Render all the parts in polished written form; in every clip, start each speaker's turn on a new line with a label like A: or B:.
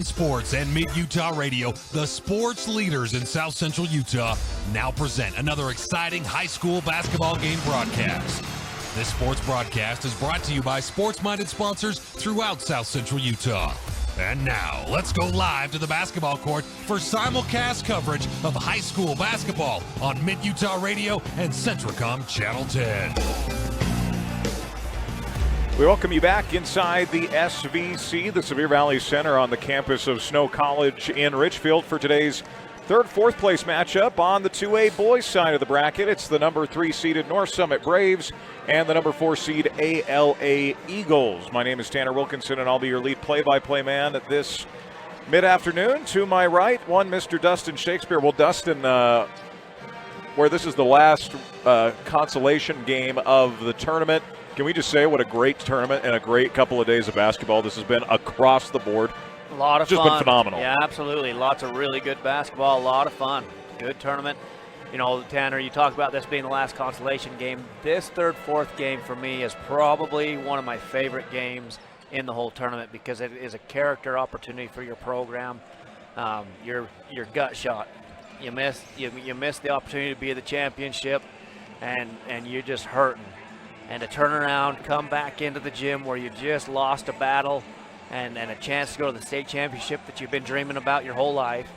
A: Sports and Mid-Utah Radio, the sports leaders in South Central Utah, now present another exciting high school basketball game broadcast. This sports broadcast is brought to you by sports-minded sponsors throughout South Central Utah. And now, let's go live to the basketball court for simulcast coverage of high school basketball on Mid-Utah Radio and Centricom Channel 10.
B: We welcome you back inside the SVC, the Sevier Valley Center on the campus of Snow College in Richfield for today's fourth place matchup on the 2A boys side of the bracket. It's the number 3 seeded North Summit Braves and the number 4 seed ALA Eagles. My name is Tanner Wilkinson, and I'll be your lead play-by-play man at this mid-afternoon. To my right, one Mr. Dustin Shakespeare. Well, Dustin, where this is the last consolation game of the tournament, can we just say what a great tournament and a great couple of days of basketball this has been across the board?
C: A lot of
B: fun. It's just been phenomenal.
C: Yeah, absolutely. Lots of really good basketball, a lot of fun. Good tournament. You know, Tanner, you talked about this being the last consolation game. This fourth game for me is probably one of my favorite games in the whole tournament because it is a character opportunity for your program. Your gut shot. You miss the opportunity to be at the championship, and you're just hurting. And to turn around, come back into the gym where you just lost a battle and a chance to go to the state championship that you've been dreaming about your whole life.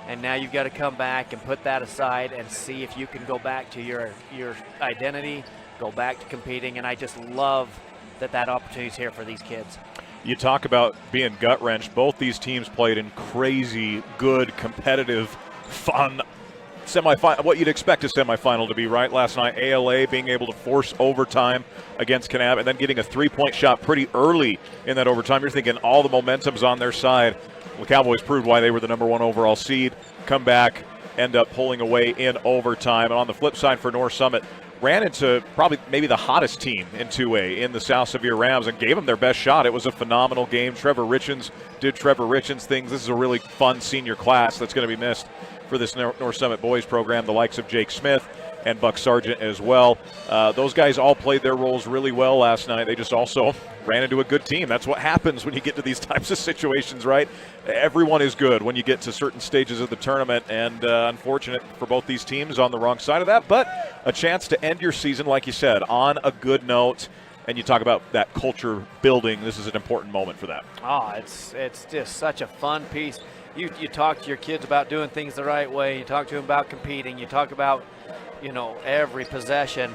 C: And now you've got to come back and put that aside and see if you can go back to your identity, go back to competing. And I just love that opportunity is here for these kids.
B: You talk about being gut-wrenched. Both these teams played in crazy, good, competitive, fun semifinal, what you'd expect a semifinal to be, right? Last night, ALA being able to force overtime against Kanab and then getting a three-point shot pretty early in that overtime. You're thinking all the momentum's on their side. The Cowboys proved why they were the number 1 overall seed, come back, end up pulling away in overtime. And on the flip side for North Summit, ran into probably maybe the hottest team in 2A in the South Sevier Rams and gave them their best shot. It was a phenomenal game. Trevor Richens did Trevor Richens things. This is a really fun senior class that's going to be missed for this North Summit boys program, the likes of Jake Smith and Buck Sargent as well. Those guys all played their roles really well last night. They just also ran into a good team. That's what happens when you get to these types of situations, right? Everyone is good when you get to certain stages of the tournament, and unfortunate for both these teams on the wrong side of that, but a chance to end your season, like you said, on a good note. And you talk about that culture building. This is an important moment for that.
C: Oh, it's just such a fun piece. You talk to your kids about doing things the right way. You talk to them about competing. You talk about, every possession.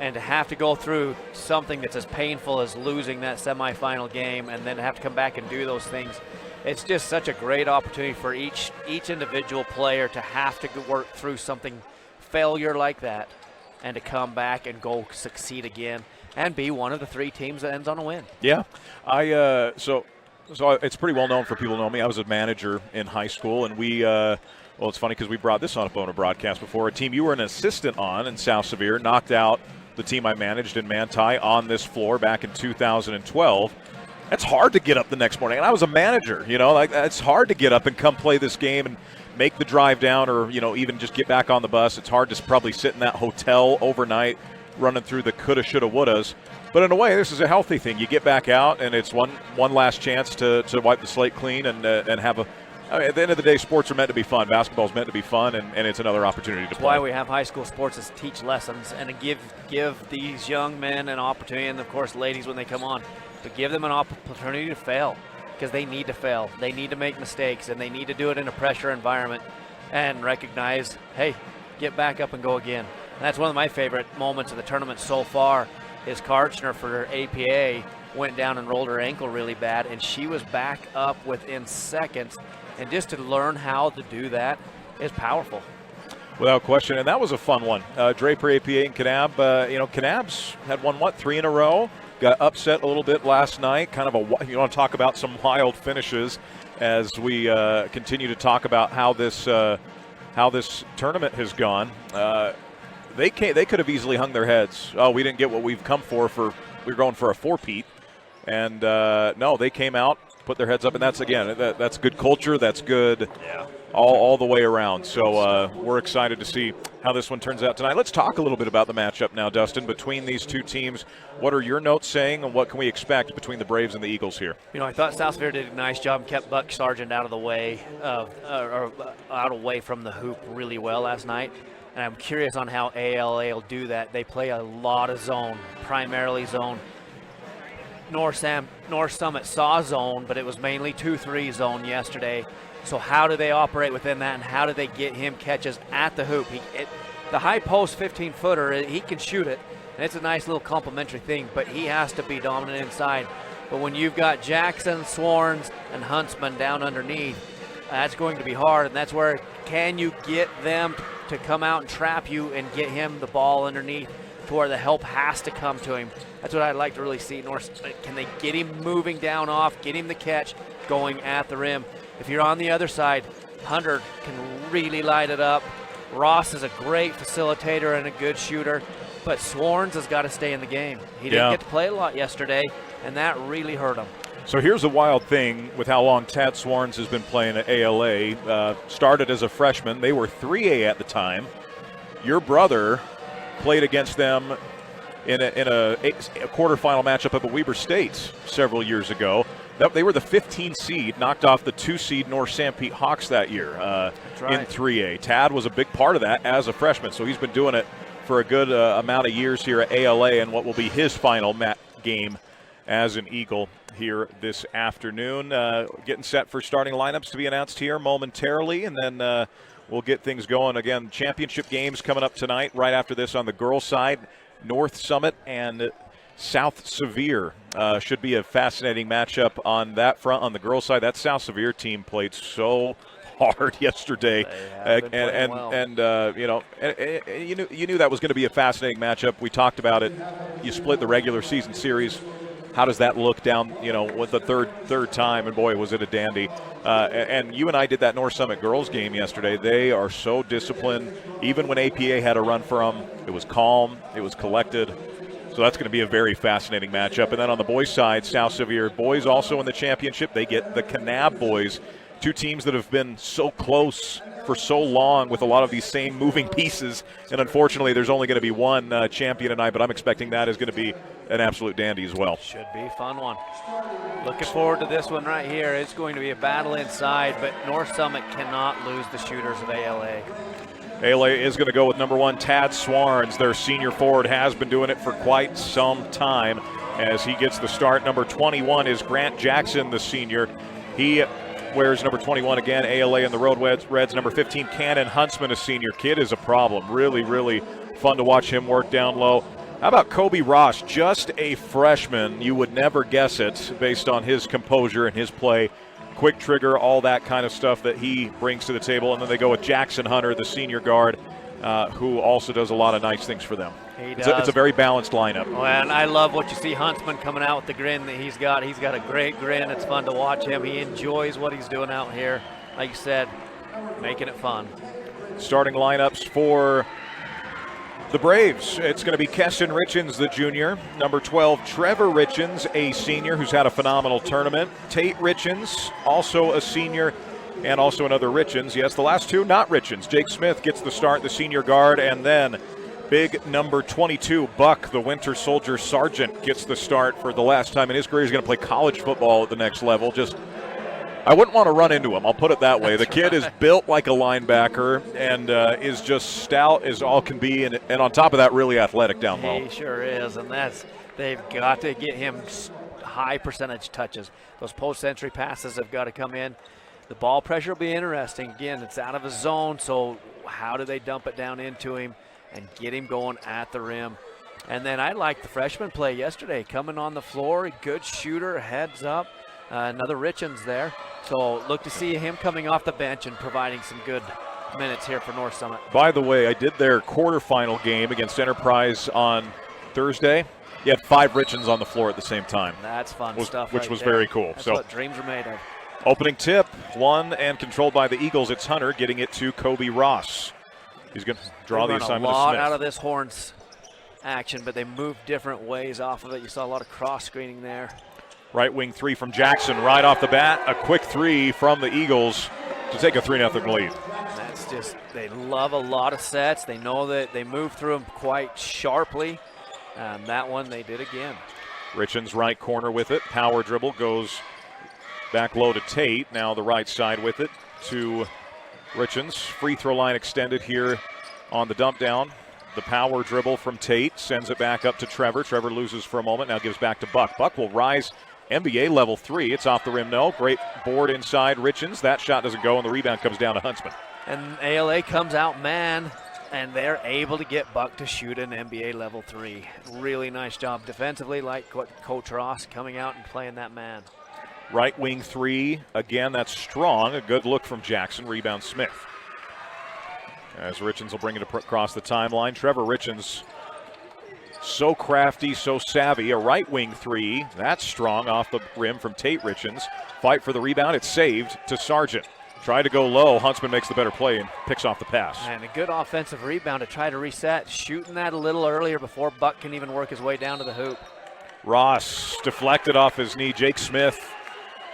C: And to have to go through something that's as painful as losing that semifinal game and then have to come back and do those things, it's just such a great opportunity for each individual player to have to work through something, failure like that, and to come back and go succeed again and be one of the 3 teams that ends on a win.
B: Yeah. So it's pretty well known for people who know me. I was a manager in high school, and it's funny because we brought this up on a broadcast before. A team you were an assistant on in South Sevier knocked out the team I managed in Manti on this floor back in 2012. That's hard to get up the next morning. And I was a manager, it's hard to get up and come play this game and make the drive down or, even just get back on the bus. It's hard to probably sit in that hotel overnight running through the coulda, shoulda, wouldas. But in a way, this is a healthy thing. You get back out, and it's one last chance to wipe the slate clean and have a. At the end of the day, sports are meant to be fun. Basketball is meant to be fun, and it's another opportunity to play.
C: That's why we have high school sports is to teach lessons and to give these young men an opportunity, and of course, ladies when they come on, but give them an opportunity to fail because they need to fail. They need to make mistakes, and they need to do it in a pressure environment and recognize, hey, get back up and go again. And that's one of my favorite moments of the tournament so far. Is Karchner for her APA went down and rolled her ankle really bad, and she was back up within seconds. And just to learn how to do that is powerful.
B: Without question, and that was a fun one. Draper, APA, and Kanab. Kanab's had won, 3 in a row. Got upset a little bit last night. You want to talk about some wild finishes as we continue to talk about how this tournament has gone. They could have easily hung their heads. Oh, we didn't get what we've come for. We were going for a 4-peat. And no, they came out, put their heads up, and that's good culture. That's good all the way around. So we're excited to see how this one turns out tonight. Let's talk a little bit about the matchup now, Dustin, between these two teams. What are your notes saying, and what can we expect between the Braves and the Eagles here?
C: I thought South Severe did a nice job and kept Buck Sargent out of the way, out away from the hoop really well last night. And I'm curious on how ALA will do that. They play a lot of zone, primarily zone. North Summit saw zone, but it was mainly 2-3 zone yesterday. So how do they operate within that, and how do they get him catches at the hoop? The high post 15-footer, he can shoot it, and it's a nice little complimentary thing, but he has to be dominant inside. But when you've got Jackson, Swarns, and Huntsman down underneath, that's going to be hard, and that's where can you get them to come out and trap you and get him the ball underneath to where the help has to come to him. That's what I'd like to really see. Can they get him moving down off, get him the catch, going at the rim? If you're on the other side, Hunter can really light it up. Ross is a great facilitator and a good shooter, but Swarns has got to stay in the game. He didn't get to play a lot yesterday, and that really hurt him.
B: So here's a wild thing with how long Tad Swarns has been playing at ALA. Started as a freshman. They were 3A at the time. Your brother played against them in a quarterfinal matchup up at Weber State several years ago. They were the 15 seed, knocked off the 2 seed North Sanpete Hawks that year in 3A. Tad was a big part of that as a freshman, so he's been doing it for a good amount of years here at ALA, and what will be his final game as an Eagle here this afternoon. Getting set for starting lineups to be announced here momentarily, and then we'll get things going. Again, championship games coming up tonight right after this on the girls' side. North Summit and South Sevier should be a fascinating matchup on that front. On the girls' side, that South Sevier team played so hard yesterday, you knew that was going to be a fascinating matchup. We talked about it. You split the regular season series. How does that look down, with the third time? And boy, was it a dandy. And you and I did that North Summit girls game yesterday. They are so disciplined. Even when APA had a run for them, it was calm, it was collected. So that's going to be a very fascinating matchup. And then on the boys' side, South Sevier boys also in the championship. They get the Kanab boys, two teams that have been so close for so long with a lot of these same moving pieces. And unfortunately, there's only going to be one champion tonight, but I'm expecting that is going to be an absolute dandy as well.
C: Should be a fun one. Looking forward to this one right here. It's going to be a battle inside, but North Summit cannot lose the shooters of ALA.
B: ALA is going to go with number 1, Tad Swarns. Their senior forward has been doing it for quite some time as he gets the start. Number 21 is Grant Jackson, the senior. He wears number 21 again, ALA in the Road Reds. Number 15, Cannon Huntsman, a senior. Kid is a problem. Really, really fun to watch him work down low. How about Kobe Ross, just a freshman? You would never guess it based on his composure and his play. Quick trigger, all that kind of stuff that he brings to the table. And then they go with Jackson Hunter, the senior guard, who also does a lot of nice things for them.
C: He does.
B: It's a very balanced lineup.
C: Well, and I love what you see Huntsman coming out with the grin that he's got. He's got a great grin. It's fun to watch him. He enjoys what he's doing out here. Like you said, making it fun.
B: Starting lineups for the Braves. It's going to be Keston Richens, the junior. Number 12, Trevor Richens, a senior who's had a phenomenal tournament. Tate Richens, also a senior, and also another Richens. Yes, the last two, not Richens. Jake Smith gets the start, the senior guard, and then big number 22, Buck, the Winter Soldier Sergeant, gets the start for the last time in his career. He's going to play college football at the next level. I wouldn't want to run into him, I'll put it that way. The kid is built like a linebacker and is just stout as all can be, and on top of that, really athletic down low.
C: He sure is, and they've got to get him high percentage touches. Those post-entry passes have got to come in. The ball pressure will be interesting. Again, it's out of his zone, so how do they dump it down into him and get him going at the rim? And then I liked the freshman play yesterday, coming on the floor, good shooter, heads up. Another Richens there. So look to see him coming off the bench and providing some good minutes here for North Summit.
B: By the way, I did their quarterfinal game against Enterprise on Thursday. You had 5 Richens on the floor at the same time.
C: That's fun stuff.
B: Which was very cool.
C: That's what dreams are made of.
B: Opening tip, won and controlled by the Eagles. It's Hunter getting it to Kobe Ross. He's going to draw the assignment
C: of Smith. A lot out
B: of
C: of this Horns action, but they move different ways off of it. You saw a lot of cross screening there.
B: Right wing 3 from Jackson right off the bat. A quick 3 from the Eagles to take a 3-0 lead.
C: That's they love a lot of sets. They know that they move through them quite sharply. And that one they did again.
B: Richens right corner with it. Power dribble goes back low to Tate. Now the right side with it to Richens. Free throw line extended here on the dump down. The power dribble from Tate sends it back up to Trevor. Trevor loses for a moment, now gives back to Buck. Buck will rise NBA level 3. It's off the rim, no. Great board inside Richens. That shot doesn't go, and the rebound comes down to Huntsman.
C: And ALA comes out man, and they're able to get Buck to shoot an NBA level 3. Really nice job defensively, like what Coach Ross coming out and playing that man.
B: Right wing 3, again, that's strong. A good look from Jackson. Rebound Smith. As Richens will bring it across the timeline. Trevor Richens, so crafty, so savvy. A right wing 3, that's strong off the rim from Tate Richens. Fight for the rebound, it's saved to Sargent. Tried to go low, Huntsman makes the better play and picks off the pass.
C: And a good offensive rebound to try to reset. Shooting that a little earlier before Buck can even work his way down to the hoop.
B: Ross deflected off his knee. Jake Smith,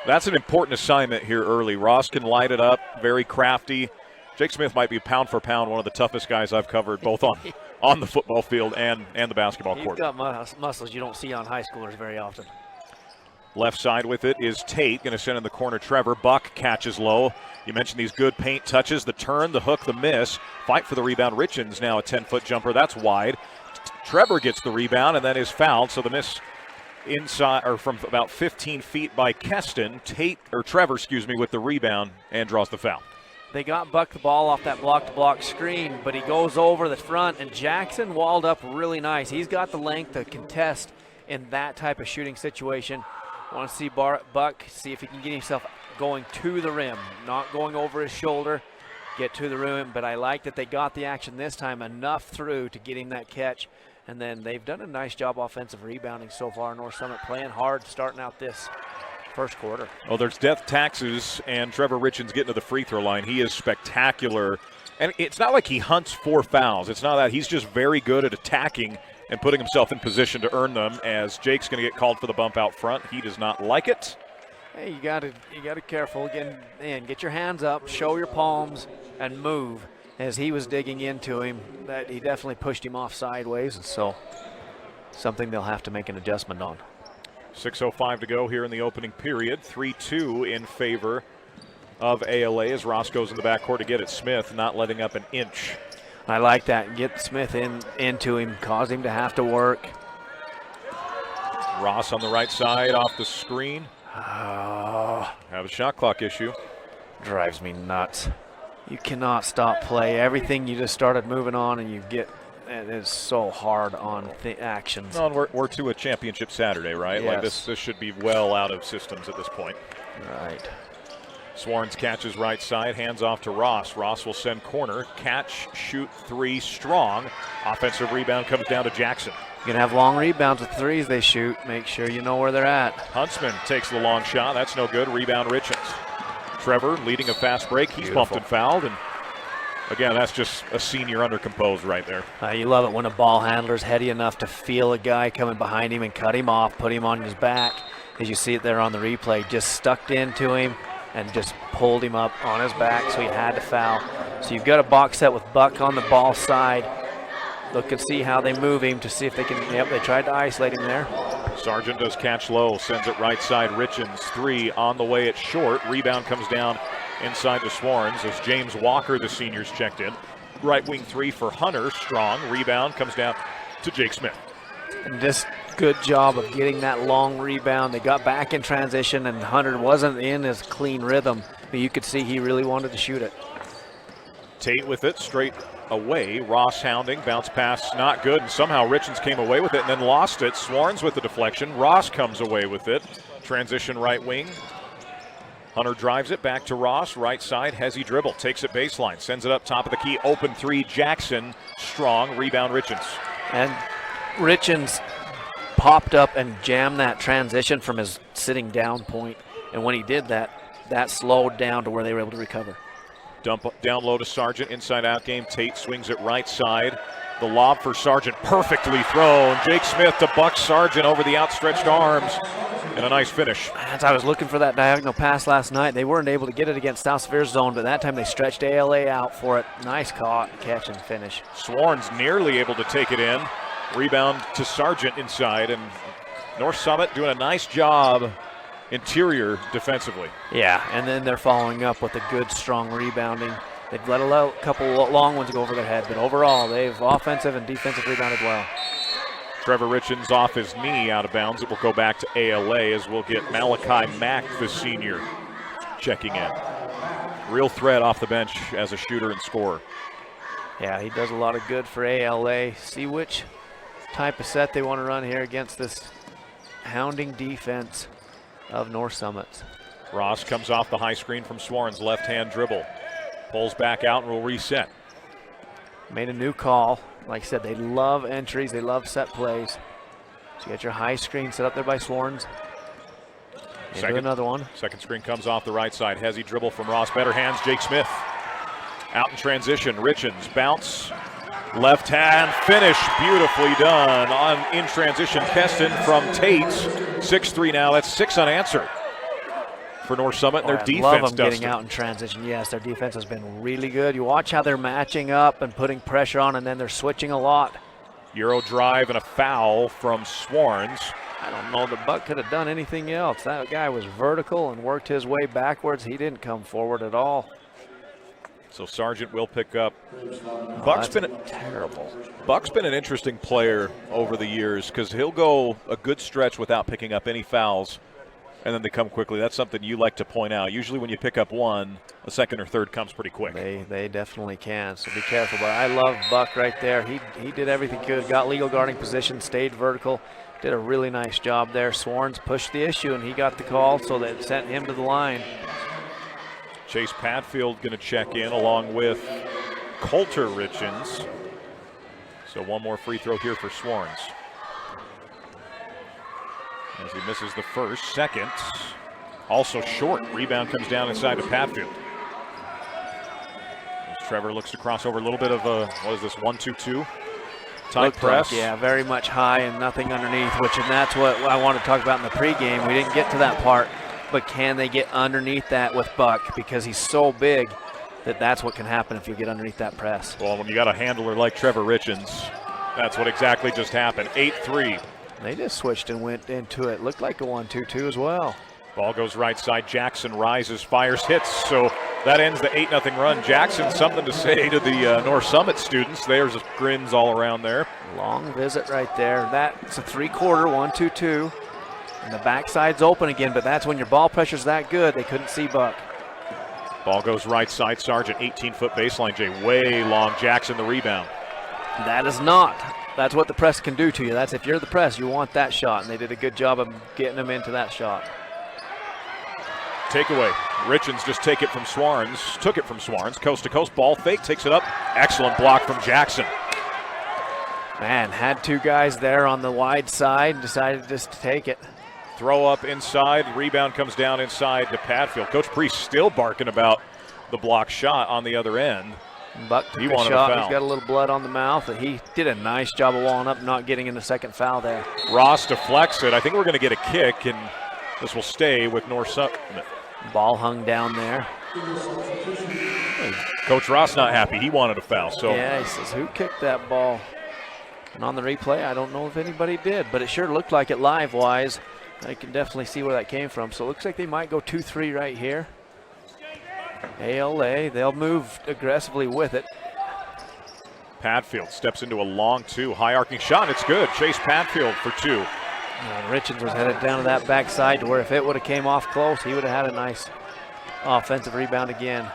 B: that's an important assignment here early. Ross can light it up, very crafty. Jake Smith might be pound for pound one of the toughest guys I've covered, both on the football field and the basketball court.
C: He's got muscles you don't see on high schoolers very often.
B: Left side with it is Tate, going to send in the corner Trevor. Buck catches low. You mentioned these good paint touches, the turn, the hook, the miss. Fight for the rebound. Richens now a 10-foot jumper. That's wide. Trevor gets the rebound and then is fouled, so the miss inside or from about 15 feet by Keston. Trevor with the rebound and draws the foul.
C: They got Buck the ball off that block-to-block screen, but he goes over the front, and Jackson walled up really nice. He's got the length to contest in that type of shooting situation. Want to see Buck see if he can get himself going to the rim, not going over his shoulder, get to the rim. But I like that they got the action this time enough through to get him that catch. And then they've done a nice job offensive rebounding so far. North Summit playing hard starting out this first quarter.
B: Oh, there's death taxes, and Trevor Richens getting to the free throw line. He is spectacular. And it's not like he hunts for fouls. It's not that. He's just very good at attacking and putting himself in position to earn them, as Jake's going to get called for the bump out front. He does not like it.
C: Hey, you got to careful. Get your hands up, show your palms, and move. As he was digging into him, that he definitely pushed him off sideways, and so something they'll have to make an adjustment on.
B: 6:05 to go here in the opening period. 3-2 in favor of ALA as Ross goes in the backcourt to get it. Smith not letting up an inch.
C: I like that. Get Smith into him, cause him to have to work.
B: Ross on the right side off the screen. Have a shot clock issue.
C: Drives me nuts. You cannot stop play. Everything you just started moving on, and it is so hard on the actions.
B: No, we're to a championship Saturday, right?
C: Yes.
B: Like this should be well out of systems at this point.
C: Right.
B: Swarns catches right side, hands off to Ross. Ross will send corner, catch, shoot 3, strong. Offensive rebound comes down to Jackson.
C: You're going to have long rebounds with threes they shoot. Make sure you know where they're at.
B: Huntsman takes the long shot. That's no good. Rebound Richens. Trevor leading a fast break. He's bumped and fouled. And again, that's just a senior undercomposed right there.
C: You love it when a ball handler's heady enough to feel a guy coming behind him and cut him off, put him on his back. As you see it there on the replay, just stuck into him and just pulled him up on his back, so he had to foul. So you've got a box set with Buck on the ball side. Look and see how they move him to see if they can. Yep, they tried to isolate him there.
B: Sargent does catch low, sends it right side. Richens 3 on the way. It's short. Rebound comes down inside to Swarns as James Walker, the seniors, checked in. Right wing 3 for Hunter, strong. Rebound comes down to Jake Smith.
C: And just good job of getting that long rebound. They got back in transition, and Hunter wasn't in his clean rhythm, but you could see he really wanted to shoot it.
B: Tate with it straight away. Ross hounding, bounce pass not good, and somehow Richens came away with it and then lost it. Swarns with the deflection. Ross comes away with it. Transition right wing. Hunter drives it back to Ross, right side. Hezzy dribble, takes it baseline, sends it up top of the key. Open 3, Jackson, strong. Rebound Richens.
C: And Richens popped up and jammed that transition from his sitting down point. And when he did that, that slowed down to where they were able to recover.
B: Dump down low to Sargent, inside out game. Tate swings it right side. The lob for Sargent, perfectly thrown. Jake Smith to buck Sargent over the outstretched arms. and a nice finish.
C: As I was looking for that diagonal pass last night, they weren't able to get it against South Severe's zone, but that time they stretched ALA out for it. Nice catch and finish.
B: Swarns nearly able to take it in. Rebound to Sargent inside, and North Summit doing a nice job interior defensively.
C: Yeah, and then they're following up with a good, strong rebounding. They've let a couple long ones go over their head, but overall, they've offensive and defensive rebounded well.
B: Trevor Richens off his knee out of bounds. It will go back to ALA as we'll get Malachi Mack, the senior, checking in. Real threat off the bench as a shooter and scorer.
C: Yeah, he does a lot of good for ALA. See which type of set they want to run here against this hounding defense of North Summit.
B: Ross comes off the high screen from Swarns, left-hand dribble. Pulls back out and will reset.
C: Made a new call. Like I said, they love entries. They love set plays. So you got your high screen set up there by Swarns. Into another one.
B: Second screen comes off the right side. Hezzy dribble from Ross. Better hands, Jake Smith. Out in transition. Richens bounce. Left hand finish. Beautifully done. In transition, Keston from Tate. 6-3 now. That's 6 unanswered for North Summit. Their defense,
C: love them
B: Dustin.
C: getting out in transition. Yes, their defense has been really good. You watch how they're matching up and putting pressure on, and then they're switching a lot.
B: Euro drive and a foul from Swarns.
C: I don't know that Buck could have done anything else. That guy was vertical and worked his way backwards. He didn't come forward at all.
B: So Sargent will pick up. Buck's been
C: terrible.
B: Buck's been an interesting player over the years because he'll go a good stretch without picking up any fouls, and then they come quickly. That's something you like to point out. Usually when you pick up one, a second or third comes pretty quick.
C: They definitely can, so be careful. But I love Buck right there. He did everything good, got legal guarding position, stayed vertical, did a really nice job there. Swarns pushed the issue, and he got the call, so that sent him to the line.
B: Chase Patfield going to check in along with Coulter Richens. So one more free throw here for Swarns. As he misses the first, second, also short. Rebound comes down inside to Patfield. As Trevor looks to cross over a little bit of a, 1-2-2 type press.
C: Yeah, very much high and nothing underneath, and that's what I want to talk about in the pregame. We didn't get to that part, but can they get underneath that with Buck? Because he's so big that's what can happen if you get underneath that press.
B: Well, when you got a handler like Trevor Richens, that's what exactly just happened. 8-3.
C: They just switched and went into it. Looked like a 1-2-2 as well.
B: Ball goes right side. Jackson rises, fires, hits. So that ends the 8-0 run. Jackson, something to say to the North Summit students. There's grins all around there.
C: Long visit right there. That's a three-quarter 1-2-2. And the backside's open again, but that's when your ball pressure's that good. They couldn't see Buck.
B: Ball goes right side. Sargent, 18-foot baseline. Jay, way long. Jackson, the rebound.
C: That is not. That's what the press can do to you. That's if you're the press, you want that shot, and they did a good job of getting them into that shot.
B: Takeaway. Richens just took it from Swarns. Coast to coast. Ball fake. Takes it up. Excellent block from Jackson.
C: Man, had two guys there on the wide side and decided just to take it.
B: Throw up inside. Rebound comes down inside to Patfield. Coach Priest still barking about the block shot on the other end.
C: Buck took a shot. He's got a little blood on the mouth. He did a nice job of walling up, not getting in the second foul there.
B: Ross deflects it. I think we're going to get a kick, and this will stay with North Summit.
C: Ball hung down there.
B: Coach Ross not happy. He wanted a foul. So
C: yeah, he says, who kicked that ball? And on the replay, I don't know if anybody did, but it sure looked like it live-wise. I can definitely see where that came from. So it looks like they might go 2-3 right here. ALA, they'll move aggressively with it.
B: Patfield steps into a long two. High arcing shot. It's good. Chase Patfield for two.
C: And Richens was headed down to that backside to where if it would have came off close, he would have had a nice offensive rebound again.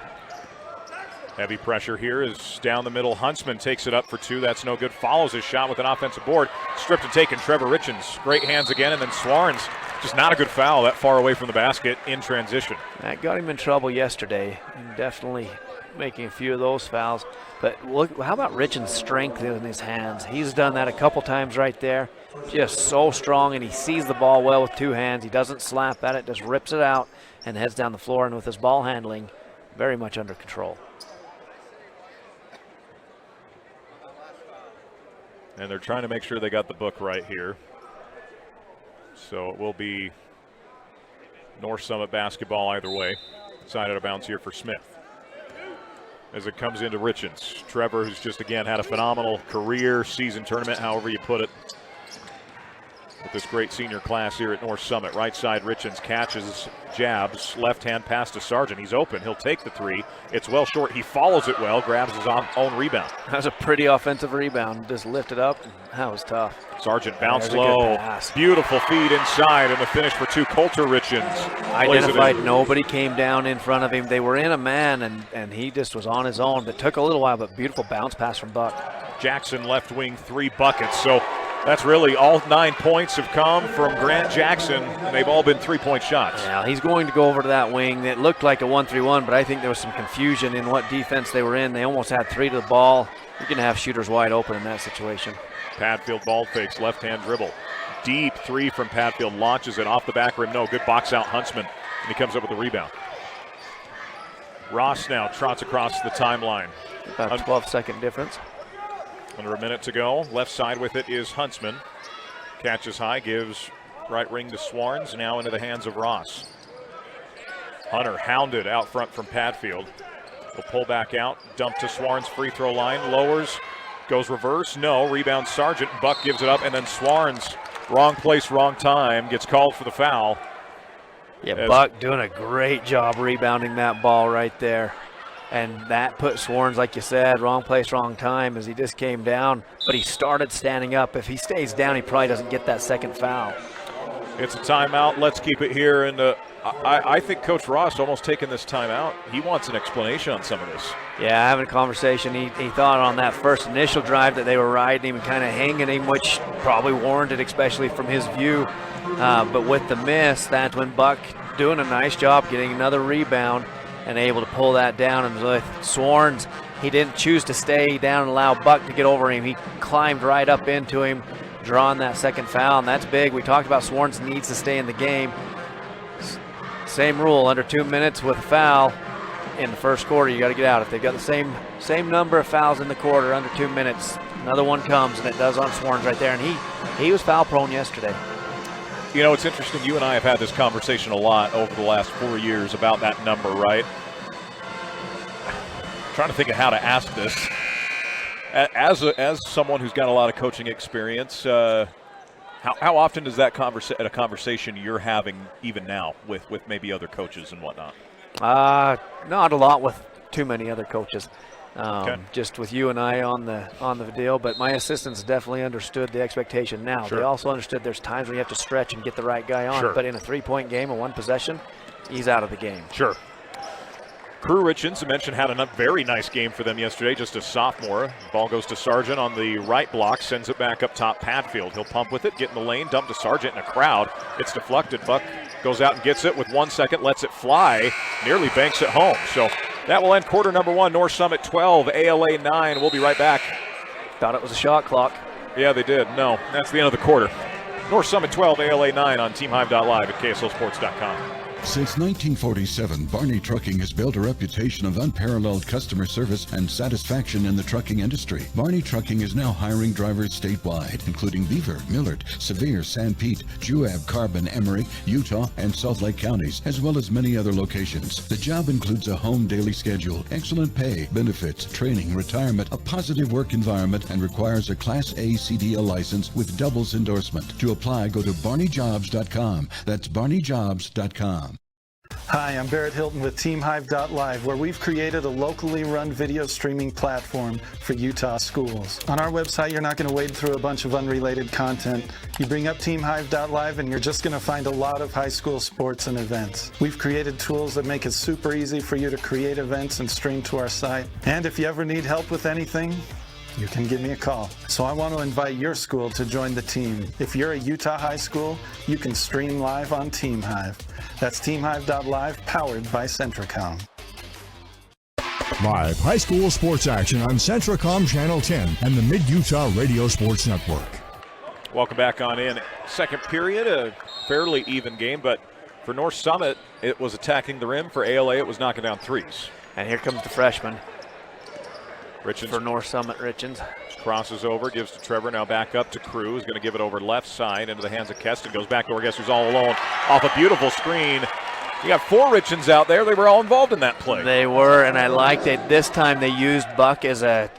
B: Heavy pressure here is down the middle. Huntsman takes it up for two. That's no good. Follows his shot with an offensive board. Stripped and taken. Trevor Richens. Great hands again. And then Swarns. Just not a good foul that far away from the basket in transition.
C: That got him in trouble yesterday. Definitely making a few of those fouls. But look, how about Richens' strength in his hands? He's done that a couple times right there. Just so strong, and he sees the ball well with two hands. He doesn't slap at it, just rips it out and heads down the floor. And with his ball handling, very much under control. And
B: they're trying to make sure they got the book right here. So it will be North Summit basketball either way. Side out of bounds here for Smith. As it comes into Richens. Trevor, who's just again had a phenomenal career, season tournament, however you put it, with this great senior class here at North Summit. Right side, Richens catches, jabs, left-hand pass to Sargent. He's open. He'll take the three. It's well short. He follows it well, grabs his own rebound.
C: That was a pretty offensive rebound. Just lifted up. That was tough.
B: Sargent bounced low. Beautiful feed inside, and the finish for two. Coulter Richens
C: identified. Nobody came down in front of him. They were in a man, and he just was on his own. It took a little while, but beautiful bounce pass from Buck.
B: Jackson left wing, 3 buckets. So that's really all 9 points have come from Grant Jackson, and they've all been 3-point shots.
C: Yeah, he's going to go over to that wing. It looked like a 1-3-1, but I think there was some confusion in what defense they were in. They almost had 3 to the ball. You're going to have shooters wide open in that situation.
B: Padfield ball fakes, left-hand dribble. Deep 3 from Padfield, launches it off the back rim. No, good box out Huntsman, and he comes up with the rebound. Ross now trots across the timeline.
C: About a 12-second difference.
B: Under a minute to go. Left side with it is Huntsman. Catches high, gives right ring to Swarns, now into the hands of Ross. Hunter hounded out front from Padfield. Will pull back out, dump to Swarns, free throw line, lowers, goes reverse, no, rebound Sargent, Buck gives it up, and then Swarns, wrong place, wrong time, gets called for the foul.
C: Yeah, Buck doing a great job rebounding that ball right there. And that put Swarns, like you said, wrong place, wrong time as he just came down. But he started standing up. If he stays down, he probably doesn't get that second foul.
B: It's a timeout. Let's keep it here. And I think Coach Ross almost taking this timeout. He wants an explanation on some of this.
C: Yeah, having a conversation. He thought on that first initial drive that they were riding him and kind of hanging him, which probably warranted, especially from his view. But with the miss, that's when Buck doing a nice job getting another rebound and able to pull that down. And with Swarns, he didn't choose to stay down and allow Buck to get over him. He climbed right up into him, drawing that second foul, and that's big. We talked about Swarns needs to stay in the game. Same rule, under 2 minutes with a foul in the first quarter, you got to get out. If they've got the same number of fouls in the quarter, under 2 minutes, another one comes, and it does on Swarns right there. And he was foul prone yesterday.
B: You know, it's interesting. You and I have had this conversation a lot over the last 4 years about that number, right? I'm trying to think of how to ask this. As someone who's got a lot of coaching experience, how often is that a conversation you're having even now with maybe other coaches and whatnot?
C: Not a lot with too many other coaches.
B: Okay.
C: Just with you and I on the deal, but my assistants definitely understood the expectation now.
B: Sure.
C: They also understood there's times when you have to stretch and get the right guy on.
B: Sure.
C: But in a 3-point game of one possession, he's out of the game.
B: Sure. Crew Richens, I mentioned, had a very nice game for them yesterday, just a sophomore. Ball goes to Sargent on the right block, sends it back up top Padfield. He'll pump with it, get in the lane, dump to Sargent in a crowd. It's deflected. Buck goes out and gets it with 1 second, lets it fly, nearly banks it home. So that will end quarter number 1. North Summit 12, ALA 9. We'll be right back.
C: Thought it was a shot clock.
B: Yeah, they did. No, that's the end of the quarter. North Summit 12, ALA 9 on TeamHive.live at KSLSports.com.
D: Since 1947, Barney Trucking has built a reputation of unparalleled customer service and satisfaction in the trucking industry. Barney Trucking is now hiring drivers statewide, including Beaver, Millard, Sevier, San Pete, Juab, Carbon, Emery, Utah, and Salt Lake counties, as well as many other locations. The job includes a home daily schedule, excellent pay, benefits, training, retirement, a positive work environment, and requires a Class A CDL license with doubles endorsement. To apply, go to barneyjobs.com. That's barneyjobs.com.
E: Hi, I'm Barrett Hilton with TeamHive.live, where we've created a locally run video streaming platform for Utah schools. On our website, you're not going to wade through a bunch of unrelated content. You bring up TeamHive.live and you're just going to find a lot of high school sports and events. We've created tools that make it super easy for you to create events and stream to our site. And if you ever need help with anything, you can give me a call. So I want to invite your school to join the team. If you're a Utah high school, you can stream live on TeamHive. That's TeamHive.live, powered by Centricom.
F: Live high school sports action on Centricom Channel 10 and the Mid-Utah Radio Sports Network.
B: Welcome back on in. Second period, a fairly even game, but for North Summit, it was attacking the rim. For ALA, it was knocking down threes.
C: And here comes the freshman.
B: Richens
C: for North Summit, Richens.
B: Crosses over, gives to Trevor, now back up to Cruz. Going to give it over left side into the hands of Keston. Goes back to Orges, who's all alone. Off a beautiful screen You got 4 Richens out there. They were all involved in that play.
C: They were, and I liked it. This time they used Buck as a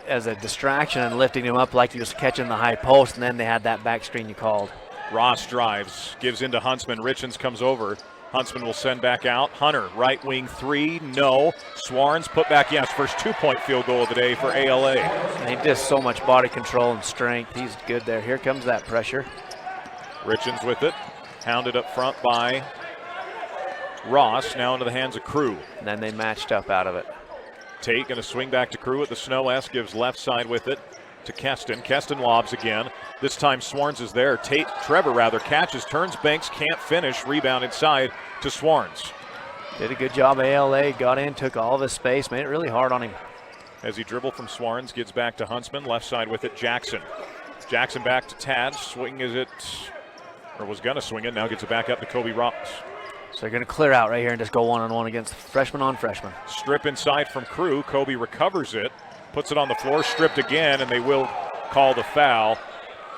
C: distraction and lifting him up like he was catching the high post, and then they had that back screen you called.
B: Ross drives, gives into Huntsman. Richens comes over. Huntsman will send back out. Hunter, right wing 3, no. Swarns put back, yes, first 2-point field goal of the day for ALA.
C: And he does so much body control and strength. He's good there. Here comes that pressure.
B: Richens with it, hounded up front by Ross, now into the hands of Crew.
C: And then they matched up out of it.
B: Tate going to swing back to Crew at the Snow S, gives left side with it to Keston. Keston lobs again. This time Swarns is there. Trevor catches, turns Banks, can't finish. Rebound inside to Swarns.
C: Did a good job. ALA got in, took all of his space, made it really hard on him.
B: As he dribbled from Swarns, gets back to Huntsman. Left side with it, Jackson. Jackson back to Tad. Swing is it, or was going to swing it. Now gets it back up to Kobe Ross.
C: So they're going to clear out right here and just go one-on-one against freshman on freshman.
B: Strip inside from Crew. Kobe recovers it, puts it on the floor, stripped again, and they will call the foul.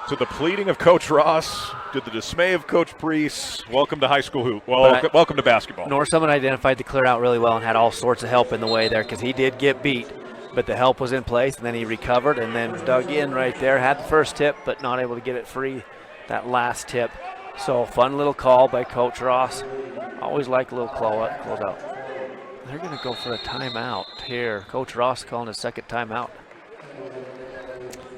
B: To the pleading of Coach Ross, to the dismay of Coach Priest, welcome to high school hoop. Well, welcome to basketball.
C: North Summit identified the clear out really well and had all sorts of help in the way there because he did get beat, but the help was in place, and then he recovered and then dug in right there. Had the first tip, but not able to get it free that last tip. So fun little call by Coach Ross. Always like a little close out. They're going to go for a timeout here. Coach Ross calling his second timeout.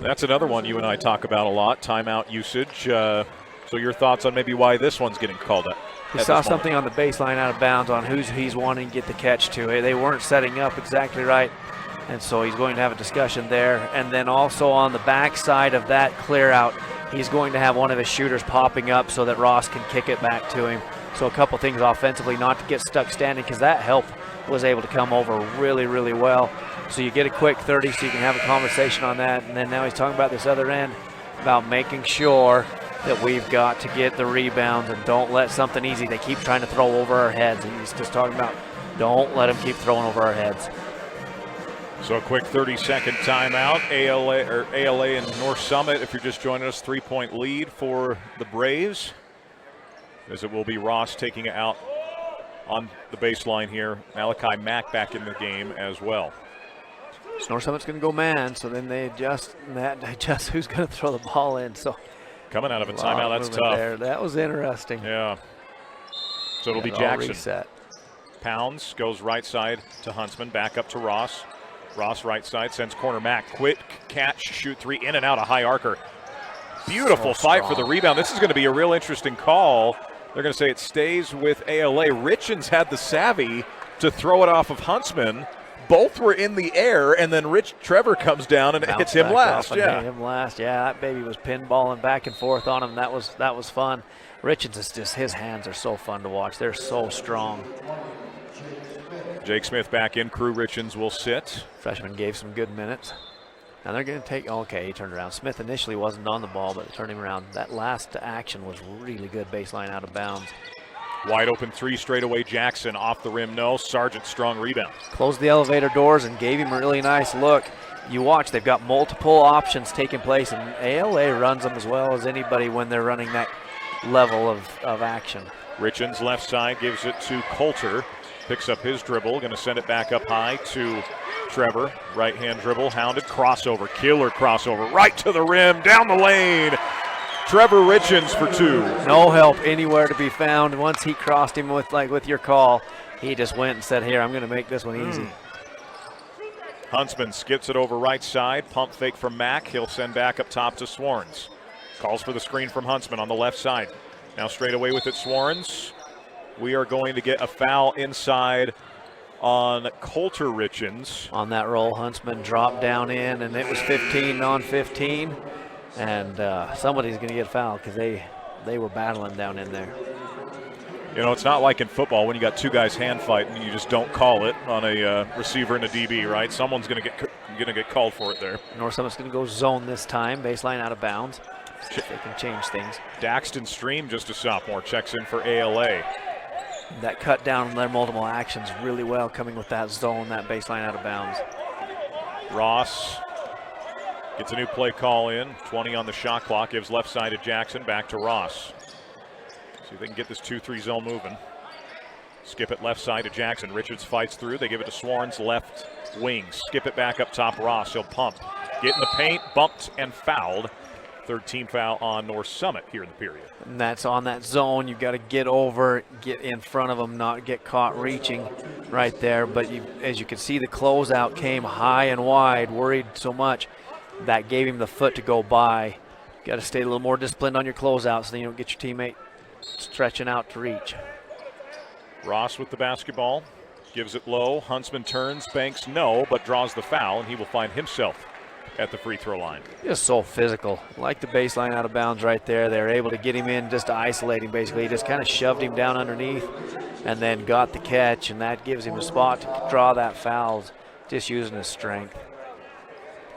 B: That's another one you and I talk about a lot, timeout usage. So your thoughts on maybe why this one's getting called up?
C: He saw something on the baseline out of bounds on who's he's wanting to get the catch to. They weren't setting up exactly right, and so he's going to have a discussion there. And then also on the backside of that clear out, he's going to have one of his shooters popping up so that Ross can kick it back to him. So a couple things offensively, not to get stuck standing, because that help was able to come over really, really well. So you get a quick 30 so you can have a conversation on that. And then now he's talking about this other end, about making sure that we've got to get the rebounds and don't let something easy. They keep trying to throw over our heads. And he's just talking about don't let them keep throwing over our heads.
B: So a quick 30-second timeout. ALA and North Summit, if you're just joining us, 3-point lead for the Braves. As it will be Ross taking it out on the baseline here. Malachi Mack back in the game as well.
C: So North Summit's going to go man, so then they adjust who's going to throw the ball in. So
B: coming out of a timeout, that's tough.
C: There. That was interesting.
B: Yeah. So it'll be Jackson.
C: Reset.
B: Pounds goes right side to Huntsman, back up to Ross. Ross right side, sends corner Mack. Quick catch, shoot 3, in and out, a high arcer. Beautiful fight for the rebound. This is going to be a real interesting call. They're going to say it stays with ALA. Richens had the savvy to throw it off of Huntsman. Both were in the air, and then Trevor comes down and it hits him last.
C: Yeah, him last. Yeah, that baby was pinballing back and forth on him. That was fun. Richens is just, his hands are so fun to watch. They're so strong.
B: Jake Smith back in. Crew Richens will sit.
C: Freshman gave some good minutes. Now they're going to take, okay, he turned around. Smith initially wasn't on the ball, but they turned him around. That last action was really good, baseline out of bounds.
B: Wide open 3 straight away. Jackson off the rim, no. Sargent strong rebound.
C: Closed the elevator doors and gave him a really nice look. You watch, they've got multiple options taking place, and ALA runs them as well as anybody when they're running that level of action.
B: Richens left side gives it to Coulter. Picks up his dribble, going to send it back up high to Trevor. Right hand dribble, hounded, crossover, killer crossover, right to the rim, down the lane. Trevor Richens for 2.
C: No help anywhere to be found. Once he crossed him with your call, he just went and said, here, I'm going to make this one easy.
B: Huntsman skips it over right side. Pump fake from Mack. He'll send back up top to Swarns. Calls for the screen from Huntsman on the left side. Now straight away with it, Swarns. We are going to get a foul inside on Coulter Richens.
C: On that roll, Huntsman dropped down in, and it was 15 on 15. And somebody's going to get fouled because they were battling down in there.
B: You know, it's not like in football when you got 2 guys hand fighting and you just don't call it on a receiver and a DB, right? Someone's going to get called for it there.
C: North Summit's going to go zone this time, baseline out of bounds. See if they can change things.
B: Daxton Stream, just a sophomore, checks in for ALA.
C: That cut down on their multiple actions really well, coming with that zone, that baseline out of bounds.
B: Ross gets a new play call in. 20 on the shot clock, gives left side to Jackson, back to Ross. See if they can get this 2-3 zone moving. Skip it left side to Jackson. Richards fights through. They give it to Swarns, left wing. Skip it back up top. Ross, he'll pump. Get in the paint, bumped and fouled. Third team foul on North Summit here in the period.
C: And that's on that zone. You've got to get over, get in front of them, not get caught reaching right there. But as you can see, the closeout came high and wide, worried so much. That gave him the foot to go by. You've got to stay a little more disciplined on your closeout so you don't get your teammate stretching out to reach.
B: Ross with the basketball. Gives it low. Huntsman turns, banks no, but draws the foul, and he will find himself at the free throw line.
C: Just so physical. Like the baseline out of bounds right there. They're able to get him in just to isolate him basically. He just kind of shoved him down underneath and then got the catch, and that gives him a spot to draw that foul, just using his strength.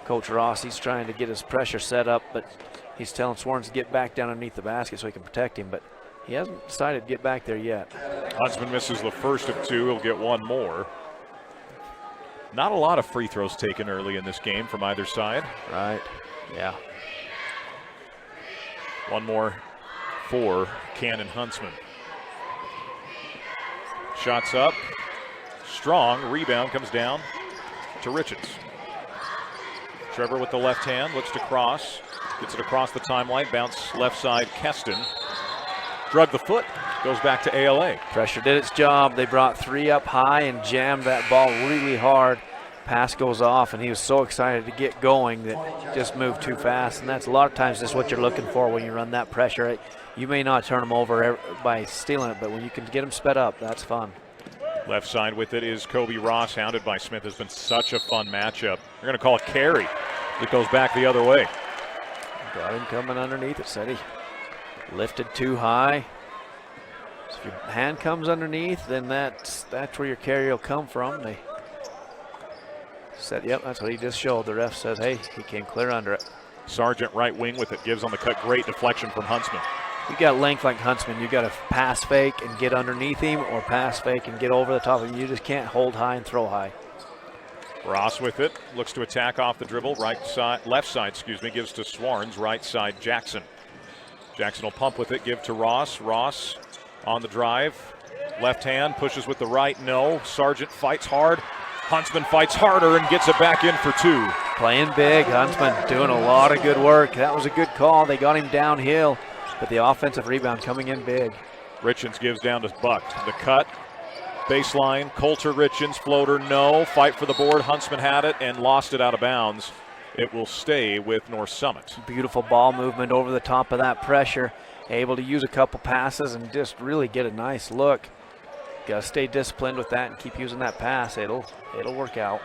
C: Coach Ross, he's trying to get his pressure set up, but he's telling Swarns to get back down underneath the basket so he can protect him, but he hasn't decided to get back there yet.
B: Huntsman misses the first of two. He'll get one more. Not a lot of free throws taken early in this game from either side.
C: Right, yeah.
B: One more for Cannon Huntsman. Shots up. Strong. Rebound comes down to Richards. Trevor with the left hand. Looks to cross. Gets it across the timeline. Bounce left side. Keston. Drug the foot. Goes back to ALA.
C: Pressure did its job. They brought three up high and jammed that ball really hard. Pass goes off, and he was so excited to get going that just moved too fast. And that's a lot of times just what you're looking for when you run that pressure. You may not turn them over by stealing it, but when you can get them sped up, that's fun.
B: Left side with it is Kobe Ross, hounded by Smith. Has been such a fun matchup. They're going to call it carry. It goes back the other way.
C: Got him coming underneath it, said he. Lifted too high. So if your hand comes underneath, then that's where your carry will come from. They said, yep, that's what he just showed. The ref says, hey, he came clear under it.
B: Sargent right wing with it. Gives on the cut. Great deflection from Huntsman.
C: You got length like Huntsman. You got to pass fake and get underneath him, or pass fake and get over the top of him. You just can't hold high and throw high.
B: Ross with it. Looks to attack off the dribble. Left side, gives to Swarns. Right side, Jackson. Jackson will pump with it, give to Ross. Ross on the drive. Left hand, pushes with the right, no. Sargent fights hard. Huntsman fights harder and gets it back in for two.
C: Playing big, Huntsman doing a lot of good work. That was a good call. They got him downhill, but the offensive rebound coming in big.
B: Richens gives down to Buck. The cut, baseline, Coulter Richens, floater, no. Fight for the board, Huntsman had it and lost it out of bounds. It will stay with North Summit.
C: Beautiful ball movement over the top of that pressure. Able to use a couple passes and just really get a nice look. Got to stay disciplined with that and keep using that pass. It'll work out.